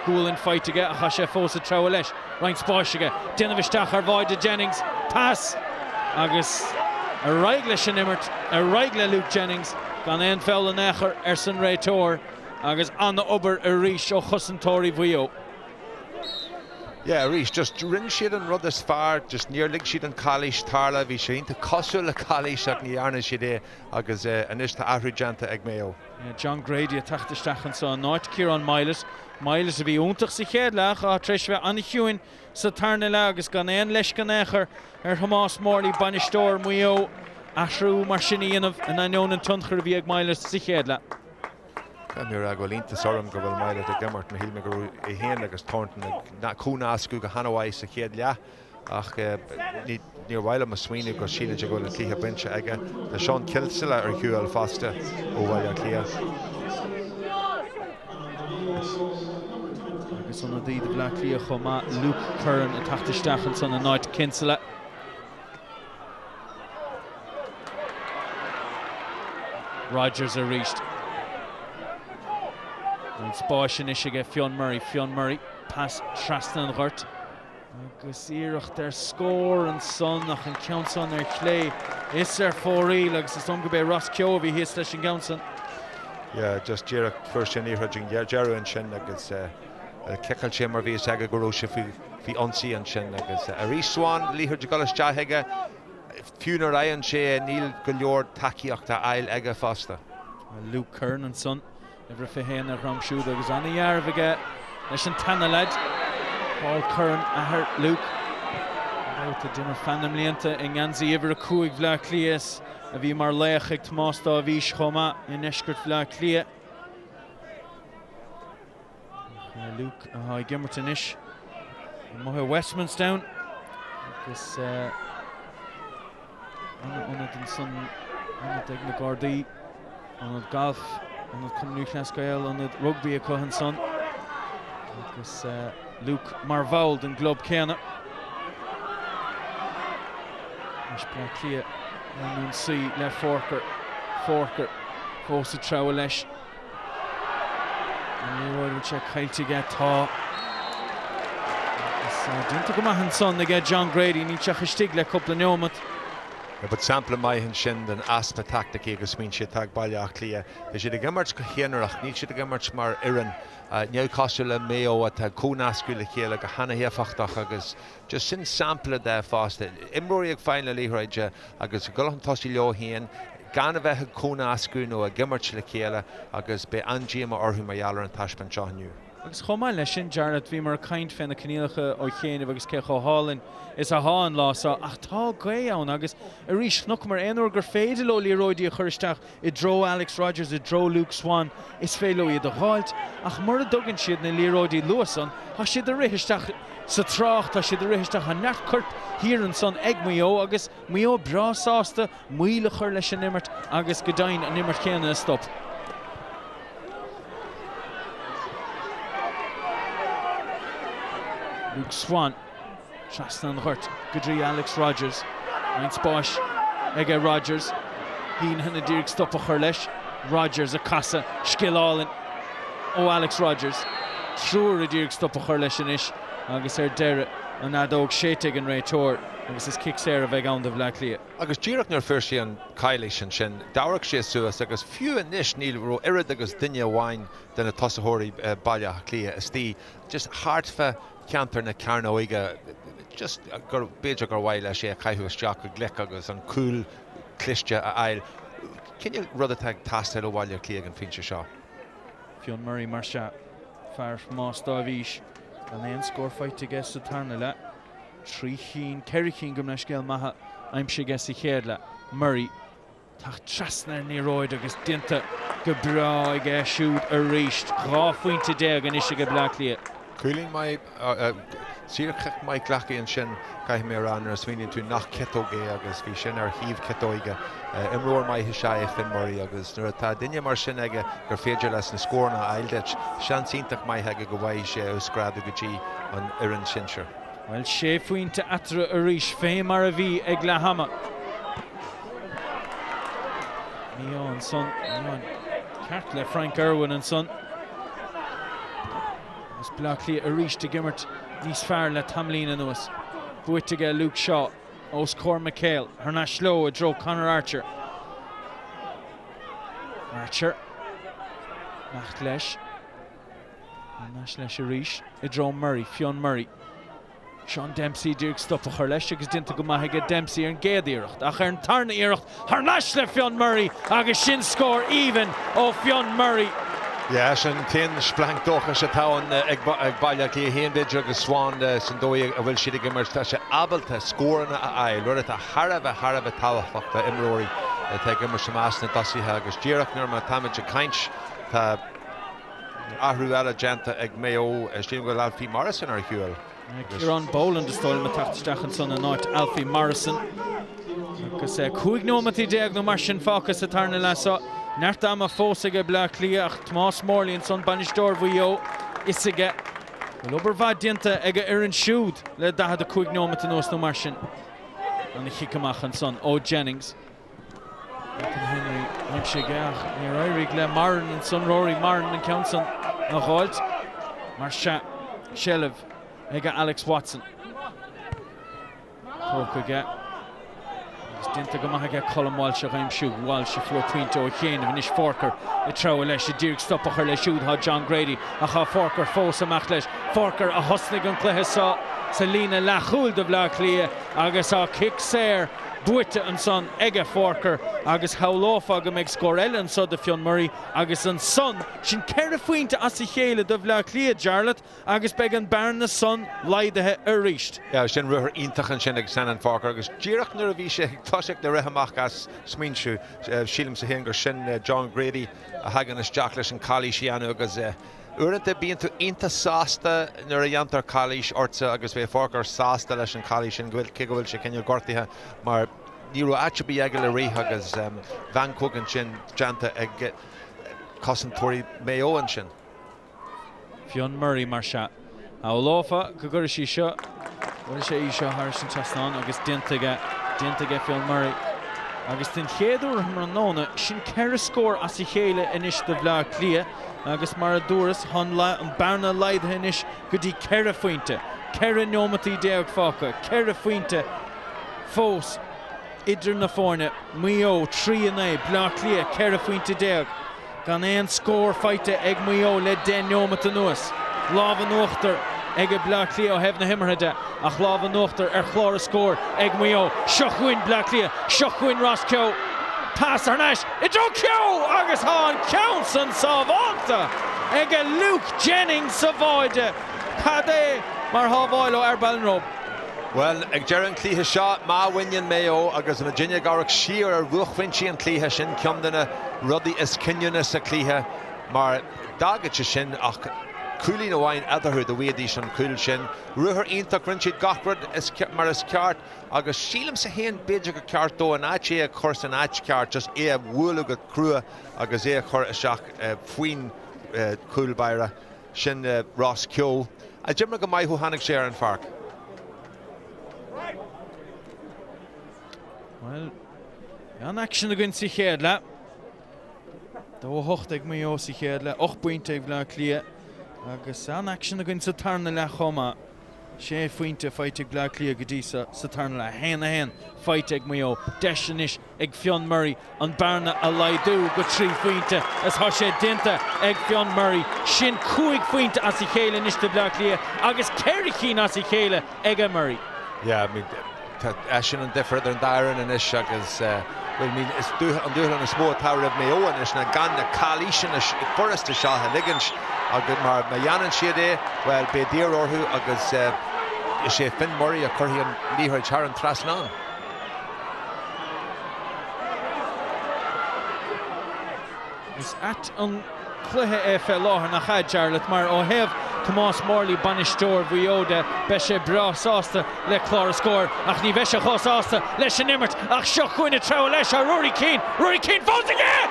gúlinn fightige a cha sé fós a trá leis Ryan spáisige déanamh isteach ar bhaide Jennings pass agus a raig leis an immert a raig le Luke Jennings gan éon foul an éair san réiteoir agus an obair a ríis ó chosantóirí BEO. Yeah, Reece, just rin siad an rud is far, just near lig siad an Cluiche tarla, bhí sé inta cosú le Cluiche ach ní arna siad é agus anis tá ahrúideanta ag Maigh Eo. John Grady a tachtaisteach an náid Ciarán Miles. Miles a bhí úntaach sa chéad leach a treis bheith anna hiúin Sathairn le agus gan éon leis gan éair Thomás Morley banistóir Maigh Eo athrú mar sin íanamh in aineoin an tunchar bhí ag Miles sa chéad le. Mionúr a goilínta sorm go bhfuil Maigh a gimmart na hílme go I héan agus thornton na cúnáscú go hanahhaid sa chéad le ach níor bhaile a swinú go síle go le clíthe binte aige Tá Seán Kilsile ar hiúil fasta ó bhaile Cliath. Agus an dí de bla Cliath chomá Luke Curran a tachtaisteach an son a náid Kinsile. Rogers a ríist. An spáisin is ige Fionn Murray pass trasna an ghurt agus iirecht scór an son nach an ceanson chlé is fórí agus is go bé Ross Ceathrú bhí hís leis an ceanson. Yeah, just Jarlath first sin íhreiding Jarlath an sin agus cecail sé mar bhí aige go róise bhí ionsaí an sin agus a rísháin líthir de golas deige fiúnar raon sé níl go leor takeíochta ail aige fasta. Luke Curran an son Ever fi héan a ramsúd agus anna dhearbh aige leis an tanna leid. Paul Curran a Luke. Báit a dinner fannam líanta I ngansaí iver a cúig bhla Cliath a bhí mar léach ag Tomás dá bhís chomá in eisgurt bhla Cliath. Luke a gimmart in ish. Maigh Westminster agus anna den son anna ag na Gardaí anna golf anna Cluiche Ceathrú anna rugby a cohan son agus Luke Marvald den Glob Céanna. Is bla Cliath an sí le Forker fósa trá leis. An níróid se caiilte tá. Dínta go maithan son ag John Grady ní teach istigh le cúpla neomad. But sampla maihan sin den aspa tactic agus mín sé tag baile Áth Cliath. Is sé de gimmart go chéanarach, ní sé de gimmart mar hÉireann neu cosú le Maigh Eo a tá cúnáscú le chéile go hana héafachtach agus just sin sampla de fásta. Imróí ag fáin le líthráide agus gulachan tosí leo héan gan a bheith cúnáscú nó a gimmart le chéile agus be angéim a orthú mar jalar an taispan seániu. Agus chomá leis sin Jarlath bhí mar caint féin na cníalacha ó chéanamh agus ce hálinn is a háin lásá ach tá gae ann agus a rís snuc mar éonúir gur féidir le líróidí a chuiristeach I dro Alex Rogers I dro Luke Swan is féile iad a gháilt ach mar a duggan siad na líróidí luasan tá siad a rihisteach sa trácht tá siad a rihisteach a neartcurt hÉireann son ag Maigh Eo agus Maigh Eo brásásta muile chur leis an immert agus go dainn an immert chéanna a stop. Luke Swan, trasna an ghurt, Gudri Alex Rogers, ein spáis ige Rogers, hín hena dírig stop a chur leis, Rogers a casa, skillálinn ó Alex Rogers, trúr a dírig stop a chur leis inis, agus deire an adóg séiteig an réiteoir, agus is kick séir a bheith ann de bhla Cliath. Agus díreach nar fir an Cluiche sin, dairach sé suas agus fiú inis níl ró irid agus duine amháin den a tosaitheoirí baile Áth Cliath is tí just hartfa ceantar na cearna oige just gur beidir gur bhaile sé a caiithú isteach go gleic agus an cúil cliste a ail. Cinne rud atá tastal ó bhaile Cliath an fínse seo? Fionn Murray mar se fear más dá bhís an éon scór fáite gas sa tarna le. Tríchin, Kerrichin gom na scéal maithe aimse gas I chéad le. Murray tá trasna níróid agus dinta go brá ag siúd a ríist. Rá faointe déag an isise go bla Cliath. Cúlín mai síirchach mai ghlacha an sin caiith mé ran ar swinin tú nach cetógé agus bhí sin ar híomh cetóige imróir mai hisáid Fionn Murray agus nuair atá duine mar sin aige gur féidir leis na scórna aildeit sean síntaach mai heige go bhaid sé úscrad agutí an hÉireann sinseir. Well sé faointe atra a ríis féin mar a bhí ag le hama. Maigh Eo an son, ceart le Frank Irwin an son. Is bla Cliath a ríis de gimmart níos fearr le tamlín an nuas. Buachalla Luke Shaw, Os Cor McHale, Herna Slow a dro Conor Archer. Archer. Nach leis. Nash leis a ríis. I dró Murray, Fionn Murray. Sean Dempsey dúig stop a chuir leis agus dinta go maithaige Dempsey ar an géad iirecht. Ach ar an tarna iirecht, thar leis le Fionn Murray agus sin scór even ó Fionn Murray. Ja, sin tin splank doch as táin ag bailile í héan beidir agus sláán san dói a bhfuil siad gimmar tá sé abalta scóranna a ail, ruir a Harabh talachta imróí te gimmar sem asna dasíthe agus díireach nuair má táid a caint tá ahrú eile genta ag Maigh Eo stíim go Alfie Morrison ar hiúil. Kieran Boland is stoil me tachtsteach an son a náit Alfie Morrison. Agus cúig nómatí déag nó mar sin fácas a tarna lesa. Neart am a fósaige Bla Cliath ach Tomás Morley an son banistóir BEO isige. Well obervad dinta ag ar an siúd le dahad a cúig nómatí nós nó mar sin. An chicamach an son ó Jennings. Henry heimse geach ní rairig le Martin an son Rory Martin an Counson na gáilt. Mar Shellev ag Alex Watson. Tócaige. Dinta go maithaige Colm Walsh a chaimsiú Walsh a fuair puinte ó chéanamh inis Forker I treo leis a dírig stop a chuir le siúd há John Grady a cha Forker fós amach leis. Forker a hosnig an cluiche sa lína lechúil de Bla Cliath agus a kick séir buite an son ige Forker agus haulófa go meid scór eile an son de Fionn Murray agus an son sin ceir a faointe as I chéile de Bla Cliath Jarlath agus beag an bearn na son leidathe ar ríist. Ja, sin ruthar ítachan sin ag San Forker agus díireach nuair a bhí sé tosaigh de ritheamach as smínsú sílim sa héan gur sin John Grady a hagan isteach leis an Cluiche Ceathrú agus Uiranta bíonn tú inta sásta nuair a dhéantar Cluiche orta agus bheith Forker sásta leis an Cluiche sin gohfuil sé cinnear gortaithe mar ní raibh aitibí aige le ríthe agus Van Coogan sin deanta ag cosantóirí Maigh Eo an sin. Fionn Murray mar se. Haulófa go gur sí seo. Bhfuil sé í seo thar sin teastáin agus dintaige Fionn Murray. Agus den chéadú mar nóna sin ceir a scór as I chéile inis de Bla Cliath agus mar a dúras an bearna leidathe inis go dtí ceir a faointe. Ceir a nómatí déag fáca, ceir a faointe fós idir na fórne Maigh Eo 3-9 Bla Cliath ceir a faointe déag. Gan éon scór feite ag Maigh Eo le den nómata nuas. Láhan uachtar ag Bla Cliath ó hebh na himmarthe ach láhan uachtar ar chlár a scór ag Maigh Eo. Seochuin Bla Cliath, seochuin Ross Ceathrú. Pass ar neis, I dró Ceathrú agus há an Counson sábhánta ag Luke Jennings sa bháide. Cad é mar hábháil ó ar Ballinrobe. Well, ag dearan clíthe seo má bhainneann Maigh Eo agus na Virginia garach siar ar bhuachhaintí an clíthe sin ceamdanna rudaí is cinneanna sa clíthe mar dágate sin ach cúlín amháin adarthú do bhuiadí sin cúil sin. Ruthar ionach rinn siad gachrad mar is ceart agus sílam sa héan beidir go ceart dó an áit é a chur san áit ceart just é a bhuaile go crua agus é a chur isteach faoin cúilbeire sin Ross Ceathrú. A Jimra go maithú tháinig sé ar an Páirc. Well, an action a gyn si chéadla. Dó hocht ag Maigh Eo si chéadla, 8 buinte ag Bla Cliath. Agus an action a gyn sa tarna le choma. Sé fuinte fight ag Bla Cliath go dtí sa tarna le hen fight ag Maigh Eo. Deisianis ag Fionn Murray an bearna a laidú go 3 fuinte as há sé dinta ag Fionn Murray. Sin 5 fuinte as I chéile níos de Bla Cliath agus ceiricín as I chéile ag a Murray. Yeah, I mean, sin an differ an dairan in is agus well, I mean, is an dúhan an smó táir Maigh Eo an is na gan na Cluiche is forrasta seo a ligans agus mar mayanan siad é well be dír orthú agus is sé Finn Murray a churthaí an líthir tear an trasnán. Is at an cluiche é fé láthar nach chaid Jarlath mar ó hebh Tomás Morley banistóir BEO de be sé bra sásta le chlár a scór ach ní bheith sé chásásta leis an immert ach seo chuine treo leis a Rory Keane fótaige!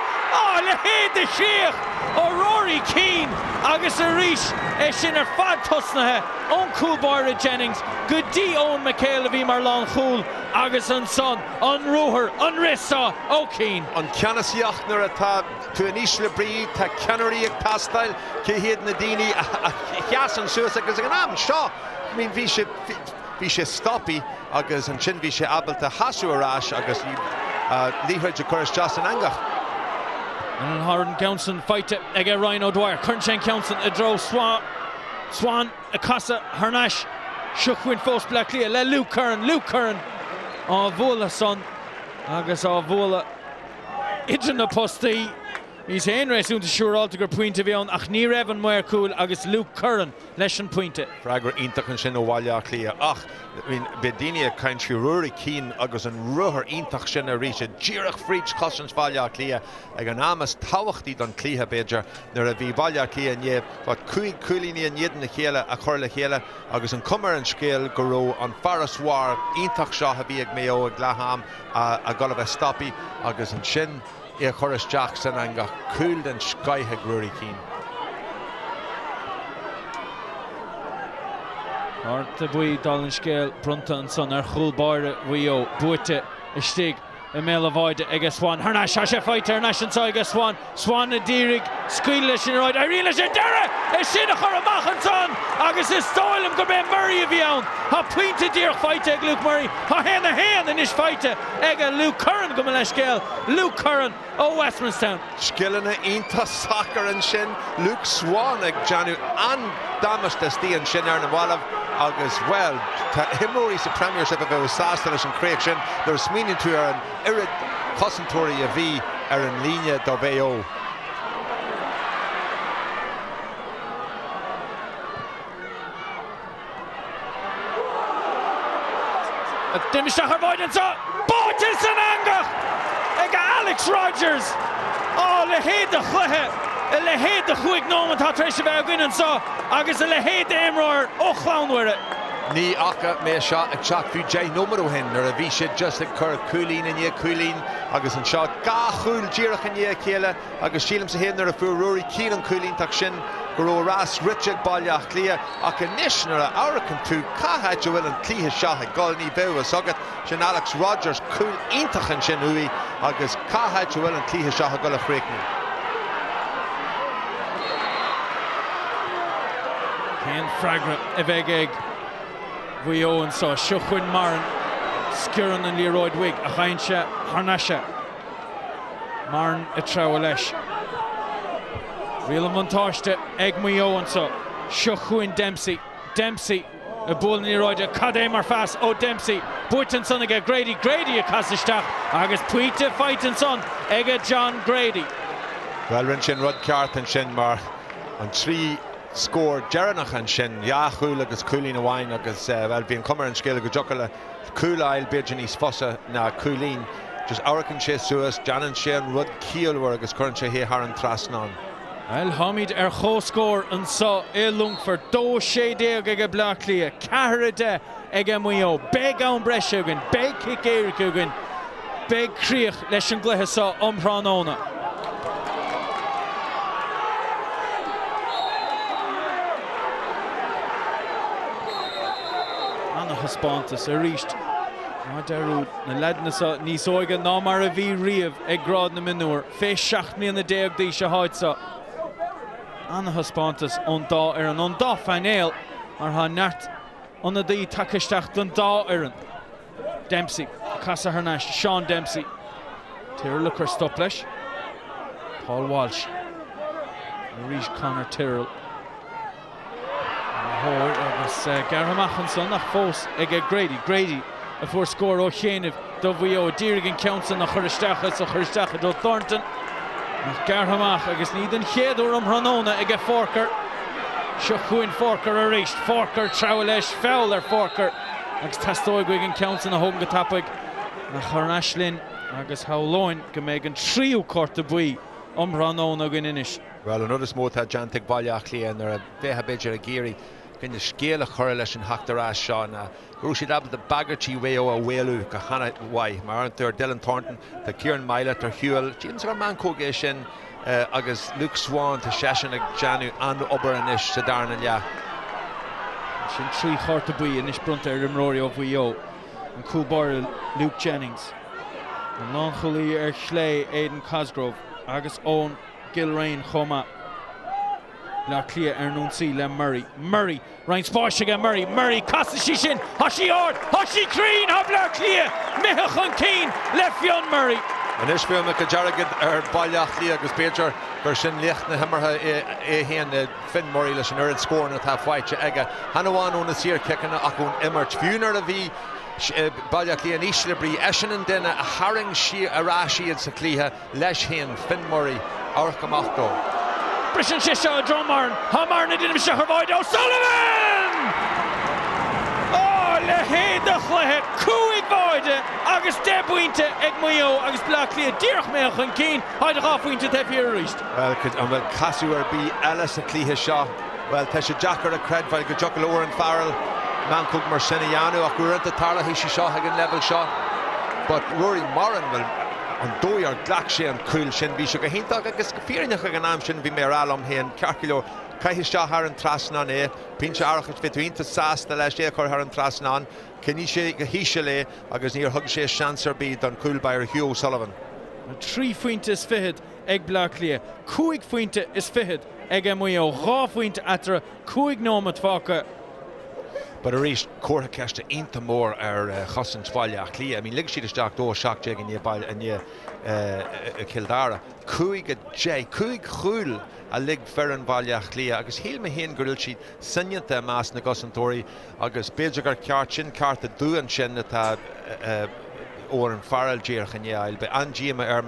Le héad de siach ó Rory Keane agus a ríis é sin ar fad tosnathe ón cúlbáire Jennings go dtí ón Michael a bhí mar Longfort agus an son an rúthar an rissa ó Keane. An ceannaíocht nuair atá tú aníos le brí tá ceanirí ag pastáil céhéad na daoine a cheasan suas agus an am seo. I mean, bhí sé stoppi agus an sin bhí sé abalta hasú arás agus líthir de churis just an angach. And Harden Counson fight it again. Ryan O'Dwyer, Curnshen Counson, a draw. Swan, a Casa, Harnash, Shuchwin Fos Black Clia, Le Luke Curran, Vola son, Agus Vola, Idrina Posti. He's Henry soon to sure all to go point of on ach ní Evan more cool agus Luke Curran lesson pointe. Fragra intach sin Buachalla Clia. Ach, I mean Bedinia kind Rory Keen agus an ruher intach sin a riche Girach Fridge Cossins Buachalla Clia ag an amas tawachti don Clia Bejer nor a vi Buachalla Clia nye wat Coolini and Yedin Chéile a Chorla Chéile agus an cummer and scale goro on Faraswar intach Shaw habi ag Maigh Eo ag Glaham a Gulliver Stoppy agus an shin Horace Jackson and got cooled and sky had Rory Keane. Arta bui Dalin Scale, Brunta and Son, Chul Baird, BEO, Buite, Stig, Emil Avoid, Ega Swan, Harnash, Hasha Fighter, Nash and Soiga Swan, Swan and Dierig, Squealish and Royd, Irene Shadera, a Shinachor and Son, Agus is Stoilem, Gobe Murray of Youn, Ha Pointed Deer fight, Luke Murray, Ha Hand in his fight, Ega Luke Curran, Gumalesh Gale, Luke Curran, O Westminstown. Skillina Inta Soccer and Shin, Luke Swan, Eg Janu, and Damas Testi and Shin Ernawalav. Agus well, Himori is the premiership of our Sathairn and Craobh Shin. There's meaning to an Irid Cossentori a V an Linia do BEO. Dimishach avoidance Bortis and Angach Ega Alex Rogers. Oh, le head the le head the chuig nomen tá treis bheith gin and so agus le head the Imroir ó clown with it. Ní acha mé shot ag shot fiú J numero hin ar a bhí siad just ag cur Coolín and Coolín agus an shot ga chúil díreach an chéile agus sílam sa hin ar a fuú Rory Keane an Coolín tak sin go raibh ras Richard Buachalla Clia ach a níis nar a áracan tú caithfeid bhfuil an clíthe seo ag Galní BEO a sogad sin Alex Rogers cool intach an sin uí agus caithfeid bhfuil an clíthe seo ag Gullah Chréicne. Ken Fragra Evegeg BEO and so Shuchwin Marin Skirran and Leroy Wig a Hainsha Harnasha Marin a Trawalesh Real Montage Eg BEO and so Shuchwin Dempsey a bull in Leroy a Cadé Marfas O Dempsey Boyton son again Grady a Casistach Agus Puite fighting son Ega John Grady. Well rin sin Rud Ceart and sin mar an trí score Jarlath and Shin, Yahoo, agus Coolín Wine, agus well being Cummer and Scale, Gujockala, Coolile, Birginis Fossa, na Coolín, just Auracan Che Suas, Jan and Shin, Rud Keelwer, agus Current He Haran Trasnon. Well, Hamid Ho score and so Longfort, Do Shade Gega Black Clia, Caharade, Maigh Eo, Beg on Breshugan, Beg Kick Erikugan, Beg Creach, Leshan Glehasa, Umpranona. Spontas a reached Darú na ledna ní sóige ná mar a bhí riamh ag grád na Mionúr fé 7 mbliana déag dí se háidsa Anna Spontas an dá ar an dá fanéal mar ha neart an dí takeisteach don dá ar an Dempsey Casa Harnash Sean Dempsey Tyrrell Lucker stop leis Paul Walsh Maurice Connor Tyrrell agus Garhamachan son nach fós ag Grady a fór scór ó chéanamh do BEO Dírigan Counson nach chuiristeach do Thornton nach Garhamach agus ní den chéadú Ranóna ag Forker seo chuin Forker a réist Forker trabhal leis foul ar Forker agus testóid Wigan Counson a thugam go tappaig nach Harnashlin agus Howlóin go méid an tríú corta buí Ranóna gin inis. Well, another smót had Jantic Buachalla Clia and a bheitha beidir a géirí gin the scéal a chur leis an Hachtarás seo na Rúsid ab the baggertí BEO a Whalú go hana wai mar an Dylan Thornton the Kieran Milet or Huel James ar man cógé sin agus Luke Swan to Sheshan ag Janu and Ober anish Sathairn and yeah. Sin trí chorta buí inis brunta ar Imróí ó BEO an cúbar Luke Jennings an Longchulaí ar Schlé Aidan Cosgrove agus Owen Gilrain Choma Black Clia Nunsi le Murray Ryan Sposh again Murray Costa Shishin Hashi Ord Hashi Green ha Black Clia Mehachan Keen left Fionn Murray An is fiú me go deargad bailach lí agus Péidir gur sin licht na himmartha héan Finn Murray leis an urid scór na tá fáite aige. Hanháin ón na sír kickanna ach ón immert fiúnar a bhí bailach lí an ísle brí eisian an duine a haring si ará siad sa clíthe leis héan Finn Murray áirc amach dó. Brisin sé seo Drommarn, Hamarn na duine se Harváid O'Sullivan! Le héad a chluthe cúig báide agus de buinte ag Maigh Eo agus Blá Cliath díreach méach an cín haid a gáfuinte te fi ríist. Well, an bhfuil casú ar bí eile sa clíthe seo. Well, tá sé Jackar a credbhail go jocail Oran Farrell mancúg mar sinna dheanú ach go rint a tarla hí sé seo ag an level seo. But Rory Moran bhfuil an dói ar ghlach sé an cúil sin bhí se go hintach agus go fíornach ag an am sin bhí mé allam héan cearciló caiithis seo ar an trasnan é, pínse arachas fituínta sásta leis é chur ar an trasnan, cinní sé go híise le agus níor thug sé seansar bíd an cúlbair Hugh Sullivan. Trí fuinte is fihead ag Blá Cliath, cúig fuinte is fihead ag Maigh Eo, rá fuinte atra, cúig nómad fáca. But a rís cuatha ceiste inta mór ar chosan Bailach Cliath. I mean, lig siad isteach dó seach déag in Kildara. Cúig a dé, cúig chúil a lig feran Bailach Cliath agus híl me héan goil siad sinneanta más na gosantóirí agus beidir gur ceart sin ceart a dúan sin atá Oran Farrell díreach in eil, be angíama ar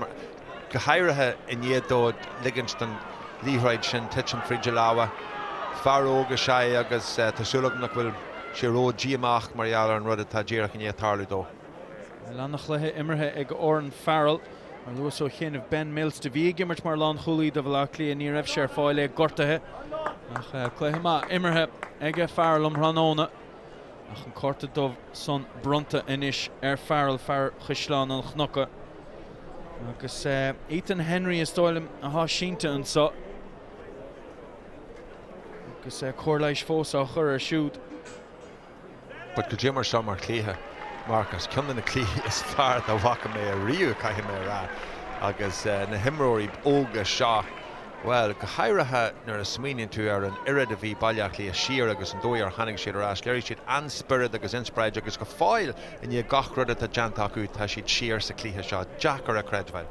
go hairithe in dó liginstan líhraid sin titim fríde láha. Farróga sé agus tásúlaach nach bhfuil sé ró díamach mar an rud atá díreach in tarlú dó. Lannach lethe immerthe ag Oran Farrell, mar luas ó chéanamh Ben Mills de bhí gimmert mar lán chulaí de Blá Cliath ní raibh sé fáile gortathe. Ach cléthe má immerthe ag Farrell ranóna. Ach an corta dómh son brunta inis ar Farrell fear chuisleán an chnocha. Agus Ethan Henry is dóilim a há sínta an sa. Agus cóirleis fós á chur ar siúd. But go Jimmer seo mar clíthe, Marcus, cumna na clíthe is fear a bhacha mé a riú caiithe mé rá. Agus na himróí óga seo. Well, go hairithe nar a smíonn tú ar an irid a bhí Bailach Cliath siar agus an dói ar hanig siad arás, léir siad anspirid agus inspraid agus go fáil in gach rud a deantach út tá siad siar sa clíthe seo, Jackar a credbhail.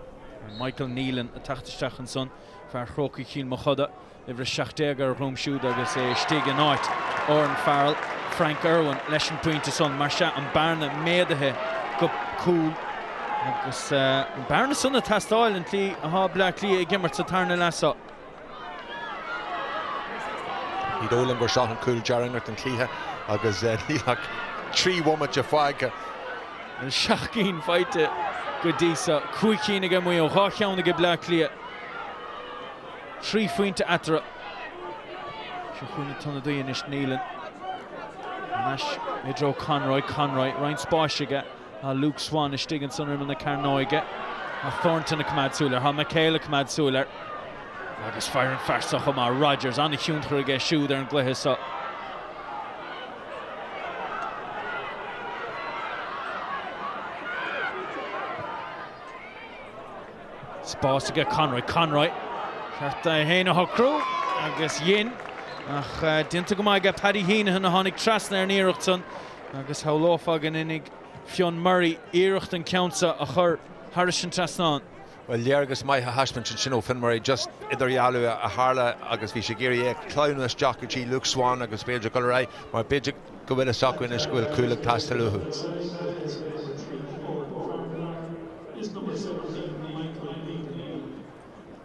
Michael Neelan a tachtasteach an son fear chrócaí cíl mo chuda ibre 16 ar rúm siúd agus stig an áit Oran Farrell, Frank Irwin leis an puinte son mar se an bearna méadathe go cúl agus an bearna son a tastáil an clí a há Blá Cliath i gimmert Sathairn lesa. Ní dólan gur seach an cúil dearannart an clíthe agus nílach trí womat a fáige. An seachcín feite go dísa chuicín ag Maigh Eo, há cheanna go Blá Cliath. Trí fuinte atra. Se chuúna tunna daon is Neelan. Nas Idro Conroy, Ryan Spáisiige a Luke Swan is stigan sunrim na Carnoige. A Thornton a cumad súlar, ha Maigh Eo a cumad súlar. Agus fear an Phiarsaigh má Rogers anna chiúntar ag siúd ar an gluthe sa. Spáisiige Conroy. Ceart héana Crú agus dhéin ach dinta go maigh Paddy Heenan na tháinig trasna ar an iirecht son agus hálófag an inig Fionn Murray iirecht an ceansa a chur Harrison trasnán. Well, léargus maithe haisman sin ó Finn Murray just idir ealú a Harla agus bhí sé géirí ag clownas Jackatí Luke Swan agus beidir go raibh mar beidir go bhfuil a sacúin is gohfuil cúlaigh tastalúthu.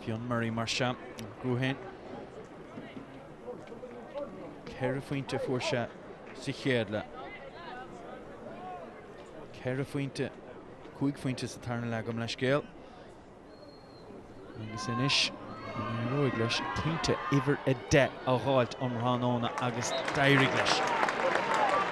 Fionn Murray mar se grúhéin. Ceir a faointe fuair se sa chéad le. Ceir a faointe, cúig faointe sa tarna le gom leis céal. Agus inis, an roig leis puinte iver a de a gháilt ranóna agus dairig leis.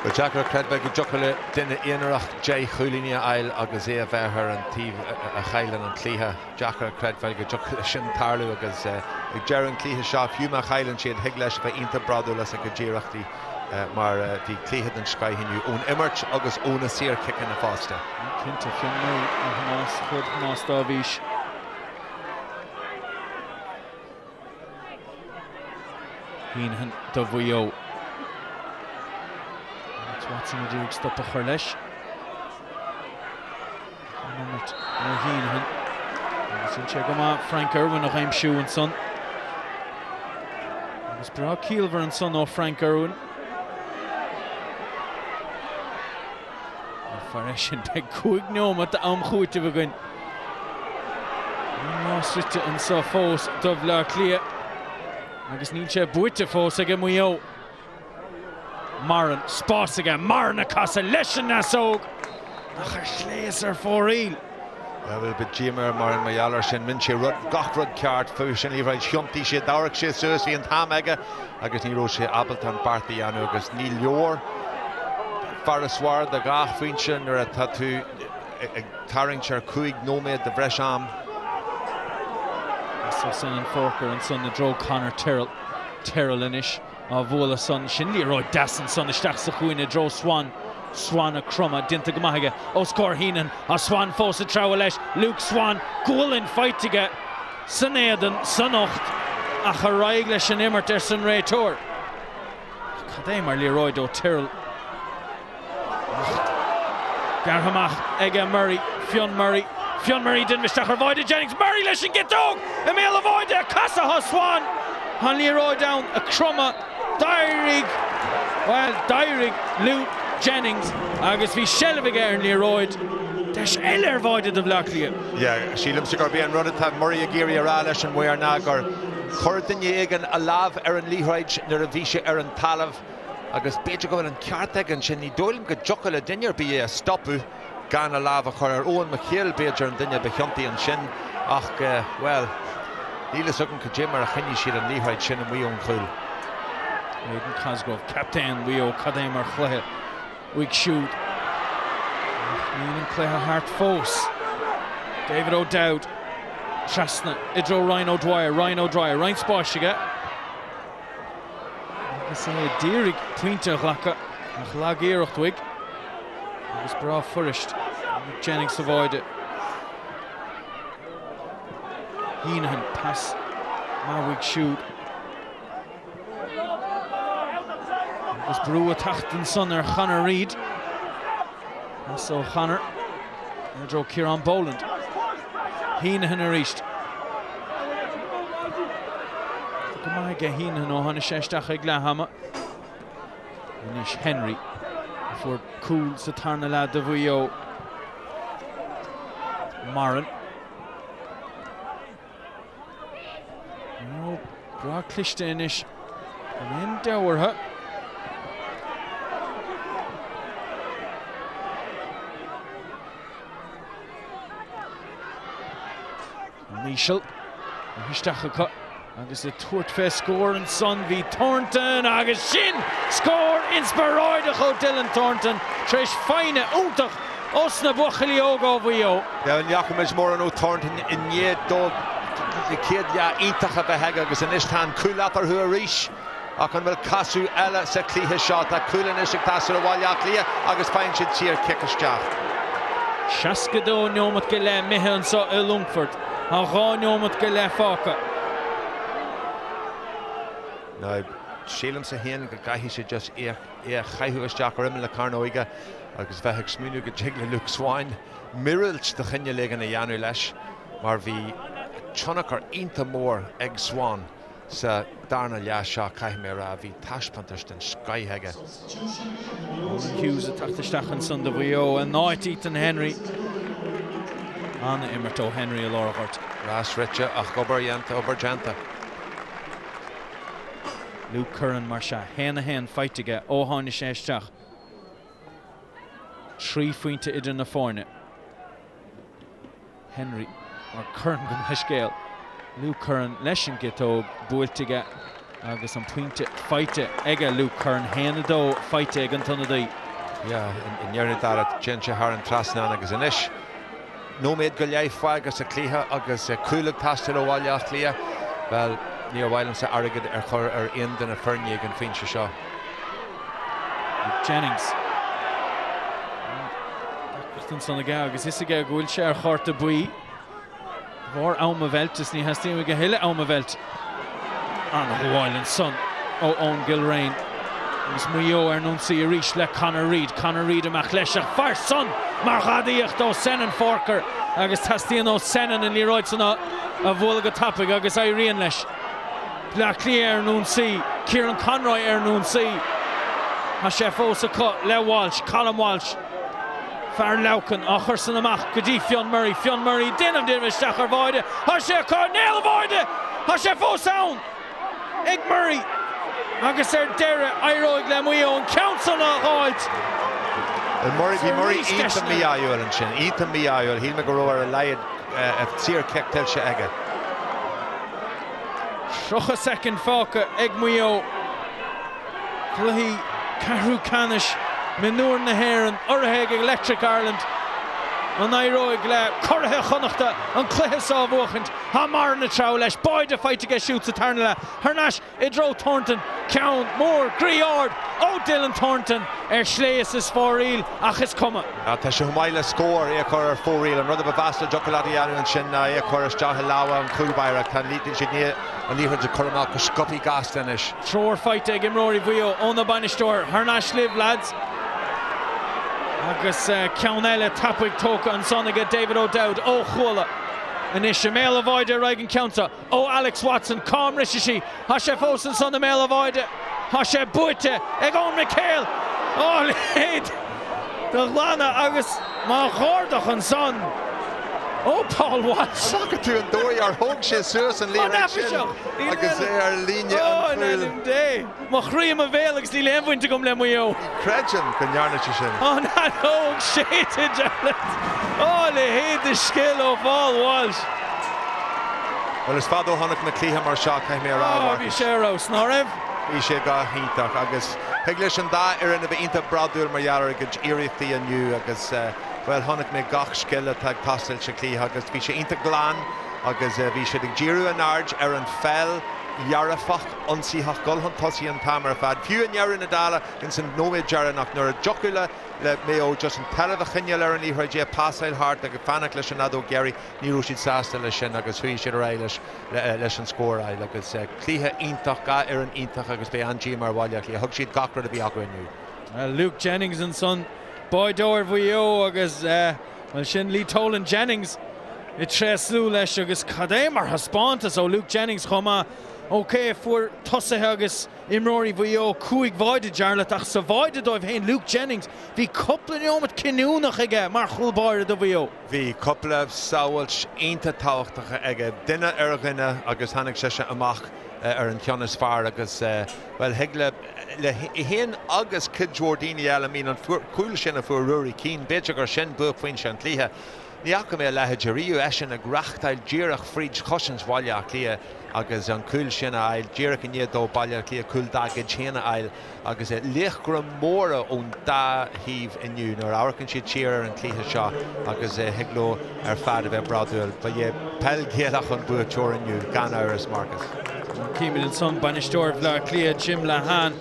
But Jackar credbeg go jocaile duine ianaach J chuilíní eil agus a bheithar an tíh a chailean an clíthe. Jackar credbeg go jocaile sin tarlú agus ag dear an clíthe seo fiú a chaileann siad hiag leis bheith inta bradú leis a go ddíireachtaí mar bhí clíthe den scaithiniu ón immert agus óna sír kickin na fásta. Cinnte Fionn Murray a Hamas chud Hamas dá bhís. Hínehan do BEO. Watson a stop a chur leis. Hínehan Agus sin go má Frank Irwin nach aim siú an son. Agus bra Kielver an son ó Frank Irwin. Faréis de cúig neom at am chúite bhagain. Nástrite an sa fós dubh le Cliath. Agus níl sé buite fós ag Maigh Eo. Maran spás ag Maran a casa leis an nasóg. Ach sléas ar fóríl. Bhfuil bit Jimmer mar an maialar sin min sé gach rud ceart fú sin líomhráid siomtaí sé dabhraigh sé suas hí an tam aige agus ní ró sé abaltan bartaí anú agus ní leor Phiarsaigh de gach faoinse nuair a tatú ag tarring sé cúig nóméad de bhreis am. So son an Forker and son the dro Connor Terrell inis a bhla son sin Leroy Dasson son isteach sa chuoine dro Swan a crumma dinta go maithe ó scór hínan a Swan fós a trá leis Luke Swan gúlinn fightige san éadan san ocht a charaig leis an immert san réitóir. Cadé mar Leroy do Terrell Garhamach ag Murray Fionn Murray didn't mistake avoid Jennings. Murray leis an gitog. Emil avoid a casa ha Swan. Han Leroy down a crumma. Dairig Luke Jennings. Agus vi shelvig an Leroy. Des eller avoided the Black Cliath. Yeah, sílim sa gur bíon runna tá Murray a géirí ará leis an muir ná gur chuirdaine igen a láb ar an líthráid nuair a bhí sé ar an talamh agus beidir go an ceart an sin ní dóilm go jocail a duine bí a stoppu gan a láb a chur ar Owen McHale beidir an duine bechiantaí an sin ach well níle sugan go Jim ar a chinní siad an líthráid sin an Maigh Eo an chúil. Aidan Cosgrove, captain Maigh Eo cadé mar chluthe weak shoot. Níl an chluthe hart fós. David O'Dowd Trasna idro Ryan O'Dwyer Ryan spáisige. Agus é dírig puinte ghlacha a chlag éireacht wig. Agus bra furist Jennings avoid Heenan pass Marwick shoot agus breú a tacht son ar Conor Reid so Conor dro Kieran Boland Heenan a reached go mai ge Heenan ó hanna séisteach ag Glahama Anish Henry for cool Sathairn lad de Maigh Eo Maran no bra cliste inis an in dowerha Michel histeach agus a tuairt fé scór an son bhí Thornton agus sin scór inspiráideach ó Dylan Thornton treis feine úntach os na Buachalla ógá Maigh Eo. Ja, an Jacob mór an ó Thornton in iad dó the kid íntacha beheige agus an istán cúlatar hu a ríis ach an bhfuil casú eile sa clíthe seo tá cúlan is ag tasú a bháil Cliath agus féin siad tíar kickisteach. Seascadó neomat go le mithe an sa i Longfort a gá neomat go le fáca. No, sílam sa héan go gaithí sé just é chaithú isteach ar imime le carnóige agus bheith ag smúnú go jigle Luke Swan mirailt de chinne le an a dheanú leis mar bhí tionach ar ionta mór ag Swan sa darna leas seo caiithimé ra bhí taispantars den scaithaige. Hughes a tachtasteach an son de Maigh Eo an náit Ethan Henry Anna Immerto Henry a Lorghart. Ras Ritcha ach oberjanta. Luke Curran mar se hen fightige ó hána séisteach. Trí faointe idir na fórne. Henry or Curran go heiscéal. Luke Curran leis an gitóg builtige agus an puinte fighte ige Luke Curran héna dó fighte ag an tunnadaí. Ja, in dhearna dara Jense Haran Trasna agus inis. Nóméad go léifá agus a clíthe agus cúlag tastal ó bháil Cliath. Well, ní bhhailm sa airgid ar chur ar aon den a fearne ag an féinse seo. Jennings. Dachtan san aga agus is aga gúil sé ar chorta buí. Bhór áma bheilt is ní hastíim go hiile áma bheilt. An bhhailn son ó Owen Gilrain. Agus Maigh Eo ar nunsaí a ríis le Conor Reid. Conor Reid amach leis a far son mar chadaíocht ó Senan Forker agus tastíon ó Senan in líróid sanna a bhfuil go tapig agus éiríonn leis. Bla Cliath nún sí, Kieran Conroy nún sí. Ha sé fós a cut le Walsh, Colin Walsh. Fear Laucan a chursan amach go dtí Fionn Murray déanam isteach ar bhaide. Ha sé cut nail bhaide. Ha sé fós ann. Ag Murray agus deire airóig le Maigh Eo an council a gháilt. Murray ítha Maigh Eo an sin, ítha Maigh Eo, híl me go raibh ar a leiad a tír ceictil se aige. Trocha second fáca ag Maigh Eo. Cluiche Ceathrú Ceannais Mionúr na hÉireann orthe ag Electric Ireland. An airóig le corthe chonachta an cluiche sábhuachant ha mar na trá leis báide feite ge siút Sathairn le Harnash I dro Thornton ceann mór Griard ó Dylan Thornton sléas is fóríl ach is cuma. Tá sé humáile scór é chur ar fóríl an rud a bhasta jocoladianú an sin é chur isteach láha an cúlbaire tá lítin si ní an líhir de chumach go scopi gastanis. Tror feite ag imróí Maigh Eo ó na bainisteoir Harnash live lads. Agus ceann eile tapig tóca an sonnaige David O'Dowd ó chuala. Inis sé méle bhaide raig an ceanta ó Alex Watson com rishi ha sé fós an son na méle bhaide ha sé buite ag ón McHale ó léad de lana agus má chórdach an son ó Paul Walsh. Saca tú an dói ar thug sé suas an líon sin agus é ar líne an fuil. Má chríam a bhélagus dí leanmhainte gom le Maigh Eo. Creidin go nearnate sin. Ó na thug séite Jarlath. Ó le héad de skill ó Paul Walsh. Well is fad ó tháinig na clíthe mar seo caiith mé rá. Bhí sé rás ná raibh. Bhí sé gá híntaach agus thuig leis an dá ar a bheith inta bradúil mar dhearar go iirithí aniu agus well tháinig mé gach sciile ag pastal se clíthe agus bhí sé inta glán agus bhí sé ag díú an ard ar an fel Jarafach onsaíthach golhan tosaí an tamar fad. Fiú an Jarra na dála in san nóid Jarranach nuair a jocuile le Maigh Eo just an talamh a chineal ar an líthraidé pásail hart agus fannach leis an adó Gary níú siad sásta lei sin agus thuí siad ar leis an scór ail agus clíthe ítach ga ar an ítach agus bé an mar bhaile clí thug siad gacrad a bhí agrainniu. Luke Jennings and son Boydor Maigh Eo agus well sin Lee Tolan Jennings I treslú leis agus cadé mar haspántas ó Luke Jennings chuma. Okay, fuair tosathe agus imróí Maigh Eo cúig bhaide Jarlath ach sa bhaide dóibh hain Luke Jennings bhí coppla neomad cinúnach aige mar chulbáire do Maigh Eo. Bhí coppla sábhailt einta tábhachtacha aige duine ar ghuine agus tháinig sé amach ar an ceannas fearr agus well heagla le héan agus cid Jordíní eile mín an cúil sin a fuair ruúí cín beidir gur sin bu faoin se an tlíthe. Ní acha mé leheadíú sin a grachtail díreach fríd chosins bhaile a clia agus an cúil sin a ail díreach in iad ó baile clia cúil daga chéna ail agus léchgra móra ón dá híomh inniu nuair áracann siad tíar an clíthe seo agus higló ar fad a bheith bradúil ba dhé peilgéalach an bua teoir inniu gan áras Marcus. Cíimiid an son bainisteoir Bla Cliath Jim Lahan.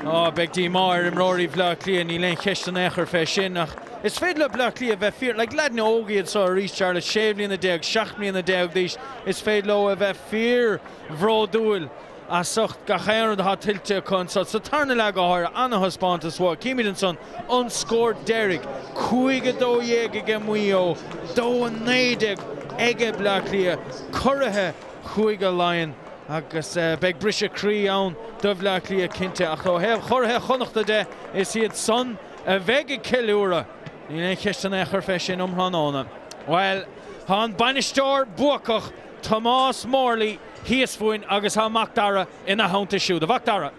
Ó beagtí máir imróí Bla Cliath ní leon cheist an éair fé sin nach is féidir le Bla Cliath bheith fear like leadna ógiad sa rís Jarlath séimhlíon na deag seachthlíon na deag díos is féidir le a bheith fear bhródúil a socht gachéan ha tilte chun sa Sathairn le go háir anna haspántas bhá cíimiid an son unscór Derek chuige dó dhéag ige Maigh Eo dó an néideag ige Bla Cliath cuirithe chuige lion agus beag brise crí ann do Bla Cliath cinnte ach ó hebh chorthe chonachta de is iad son a bheith ceiliúra ní le cheist an éair fé sin omthránána. Well, tá an bainisteoir buachach Tomás Morley híos fuin agus há Mac Dara ina haunta siúd. Mac Dara.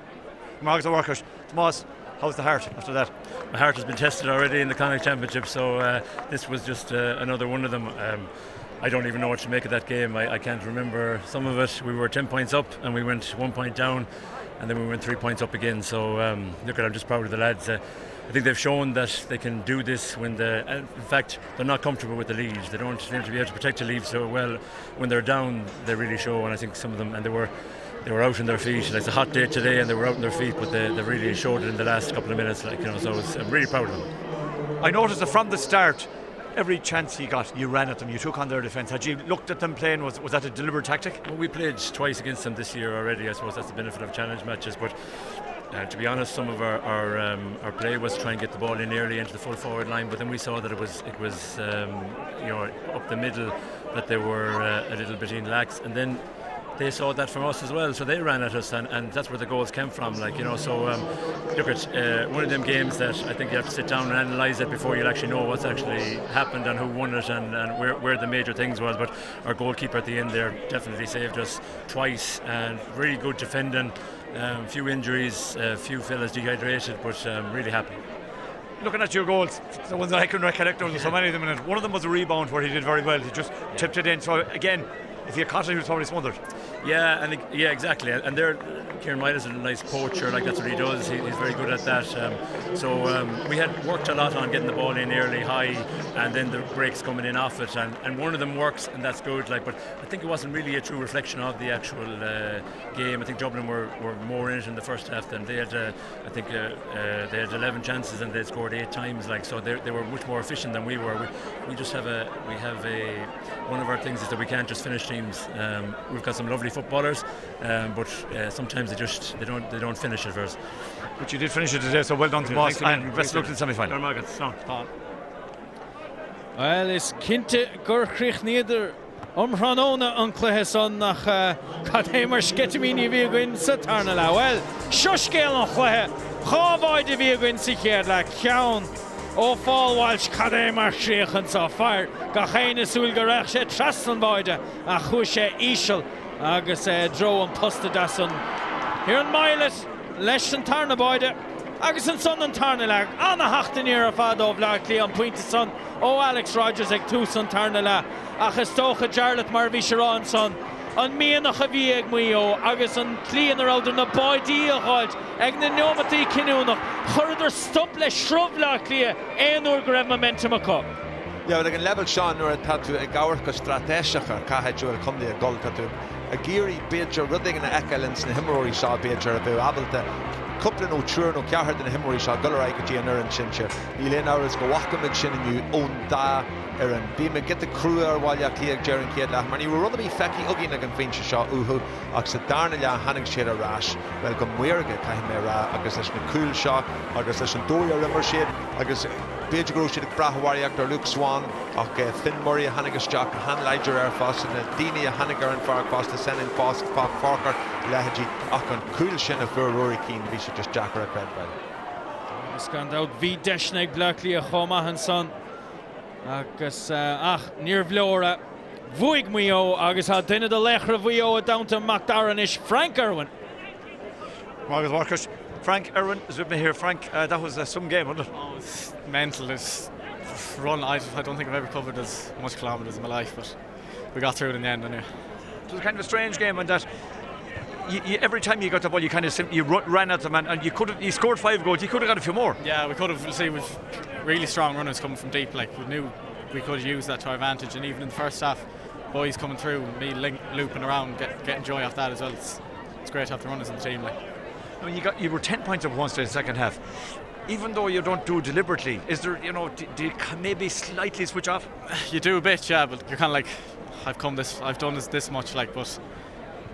Marcus the workers. Tomás, how's the heart after that? My heart has been tested already in the Connacht Championship, so this was just another one of them. I don't even know what to make of that game. I can't remember some of it. We were 10 points up and we went 1 point down and then we went 3 points up again. So look, I'm just proud of the lads. I think they've shown that they can do this when in fact, they're not comfortable with the lead. They don't seem to be able to protect the lead so well. When they're down, they really show, and I think some of them, and they were out on their feet. It's a hot day today, and they were out on their feet, but they really showed it in the last couple of minutes. So I'm really proud of them. I noticed that from the start, every chance you got, you ran at them, you took on their defence. Had you looked at them playing, was that a deliberate tactic? Well, we played twice against them this year already. I suppose that's the benefit of challenge matches, but To be honest, some of our play was to try and get the ball in early into the full forward line, but then we saw that it was up the middle that they were a little bit in lax, and then they saw that from us as well, so they ran at us, and that's where the goals came from. So look at one of them games that I think you have to sit down and analyse it before you'll actually know what's actually happened and who won it and where the major things was. But our goalkeeper at the end there definitely saved us twice, and really good defending. Few injuries, a few fellas dehydrated, but really happy. Looking at your goals, the ones that I can recollect, there was so many of them in it. One of them was a rebound where he did very well. He just tipped it in. So again, if you caught it, he was probably smothered. Yeah, exactly. And there, Kieran White is a nice poacher, that's what he does. He's very good at that. We had worked a lot on getting the ball in early, high, and then the breaks coming in off it. And one of them works, and that's good. But I think it wasn't really a true reflection of the actual game. I think Dublin were more in it in the first half than they had. They had 11 chances and they scored 8 times. So they were much more efficient than we were. We just have one of our things is that we can't just finish teams. We've got some lovely footballers, but sometimes they don't finish it for us. But you did finish it today, so well done to Moss, and best of luck in the semi-final. Well, is Kinte Gurkrich nieder Ranona an Cluiche son nach Cadémar Sketamini Vigwin Sathairn la. Well, Shushgale an Cluiche, Craobh Vigwin Sicher la Ciaun. O Fall Walsh Cadémar Shreichan sa Páirc Gachéine Súil Garech sé Traslan Boide a Cluiche Ishel agus dro an posta dasan hÉireann Mailet leis an tarna Boide agus an son an tarna lag anna hachtan a fadó bhlag lí an pointe son ó Alex Rogers ag tús an tarna la agus tócha Jarlath mar bhí sé rán son an mianach a bhí ag Maigh Eo agus an clíon ar áidir na baidí a gháilt ag na nómatí cinúnach chuidir stop le shrub le clia éonúr go raibh momentum acu. Ja, ag an level seán nuair a tatú ag gabhar go stratéiseach ar caitheadú ar chumdaí a gol tatú a géirí beidir rudaigh na eicilins na himróí seo beidir a bheith abalta Coupling ó trúr nó cearthar den himróí seo golar ag go dtí an uireann sin se. Ní léon áras go bhacamid sin inniu ón dá ar an bí me get the crew ar bháile clíag Jarlath Ceathrú mar ní rud a bhí feici ugí ag an féinse seo uhu ach sa darna le hanig siad a rás well go muirge caiim mé rá agus leis na cúil seo agus leis an dói a rimmer siad agus beidir grú siad ag brathhaíocht ar Luke Swan ach Finn Murray a hanig isteach a hanleidir ar fás na daoine a hanig ar an Páirc fás na senin fás Páirc leheadí ach an cúil sin a bhur ruaí cín bhí sé just Jackar a credbed. Agus gan dát bhí deisna ag blachlí a chomahan son agus níor bhlóra bhuaig Maigh Eo agus ha duine de lechra Maigh Eo a downta McDarran is Frank Irwin. Margaret Walkers, Frank Irwin is with me here. Frank, that was some game, wasn't it? Oh, it's mental. It's run. I don't think I've ever covered as much kilometres in my life, but we got through it in the end anyway. It was kind of a strange game in that you, every time you got the ball, you kind of ran at them, and you scored 5 goals. You could have got a few more. Yeah, we could have. See, we've really strong runners coming from deep. We knew we could use that to our advantage, and even in the first half, boys coming through, me looping around, getting joy off that as well. It's great to have the runners in the team. I mean, you were 10 points up once in the second half. Even though you don't do it deliberately, is there, do you maybe slightly switch off? You do a bit, yeah, but you're kind of like, I've done this much, but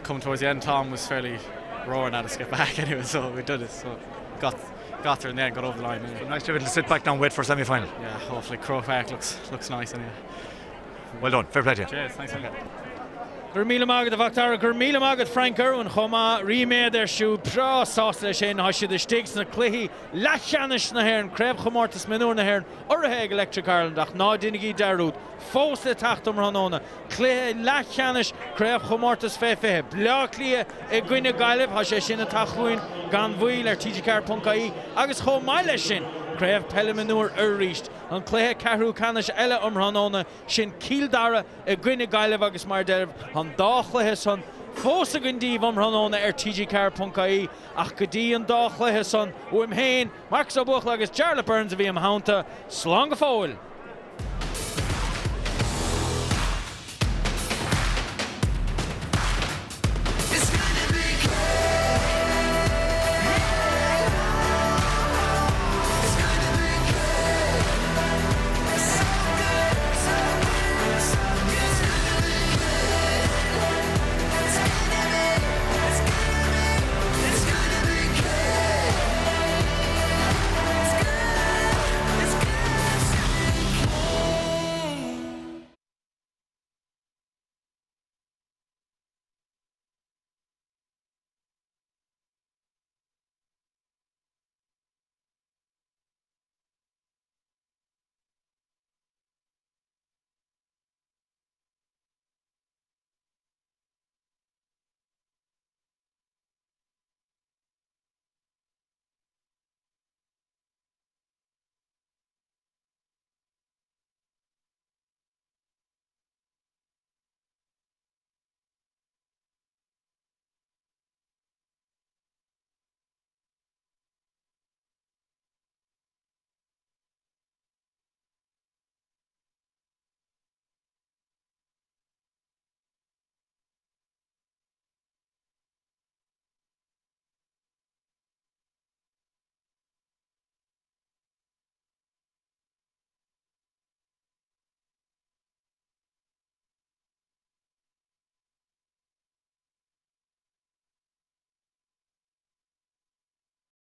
coming towards the end, Tom was fairly roaring at us to get back anyway, so we did it. So got there in the end, got over the line. Anyway. So nice to be able to sit back now and wait for semi-final. Yeah, hopefully Craobh looks nice anyway. Well done, fair play to you. Cheers, thanks again. Gur míle mágad a bhachtara, gur míle mágad Frank Irwin chomá riméad ar siú prá sásta sin haisiad is sticks na cluichí lechanis na hÉireann Craobh chomórtas Mionúr na hÉireann orthe Electric Ireland ach ná duine darúd fós le tachtam ranóna cluiche lechanis Craobh chomórtas fé blá clia I gcuine gaiileh ha sé sin a tachlúin gan bhuail ar TRÁCHTAIRÍ agus chomáile sin Craobh Peile Mionúr ríist an Cluiche Ceathrú Ceannais eile ranóna sin cíldara I gcuine gaiileh agus mar deirh an dá chluiche son fós a gundíh ranóna ar TRÁCHTAIRÍ ach go dtí an dá chluiche son uim héin Marcus Ó Buachalla agus Jarlath Burns a bhí am hánta slán go fóil.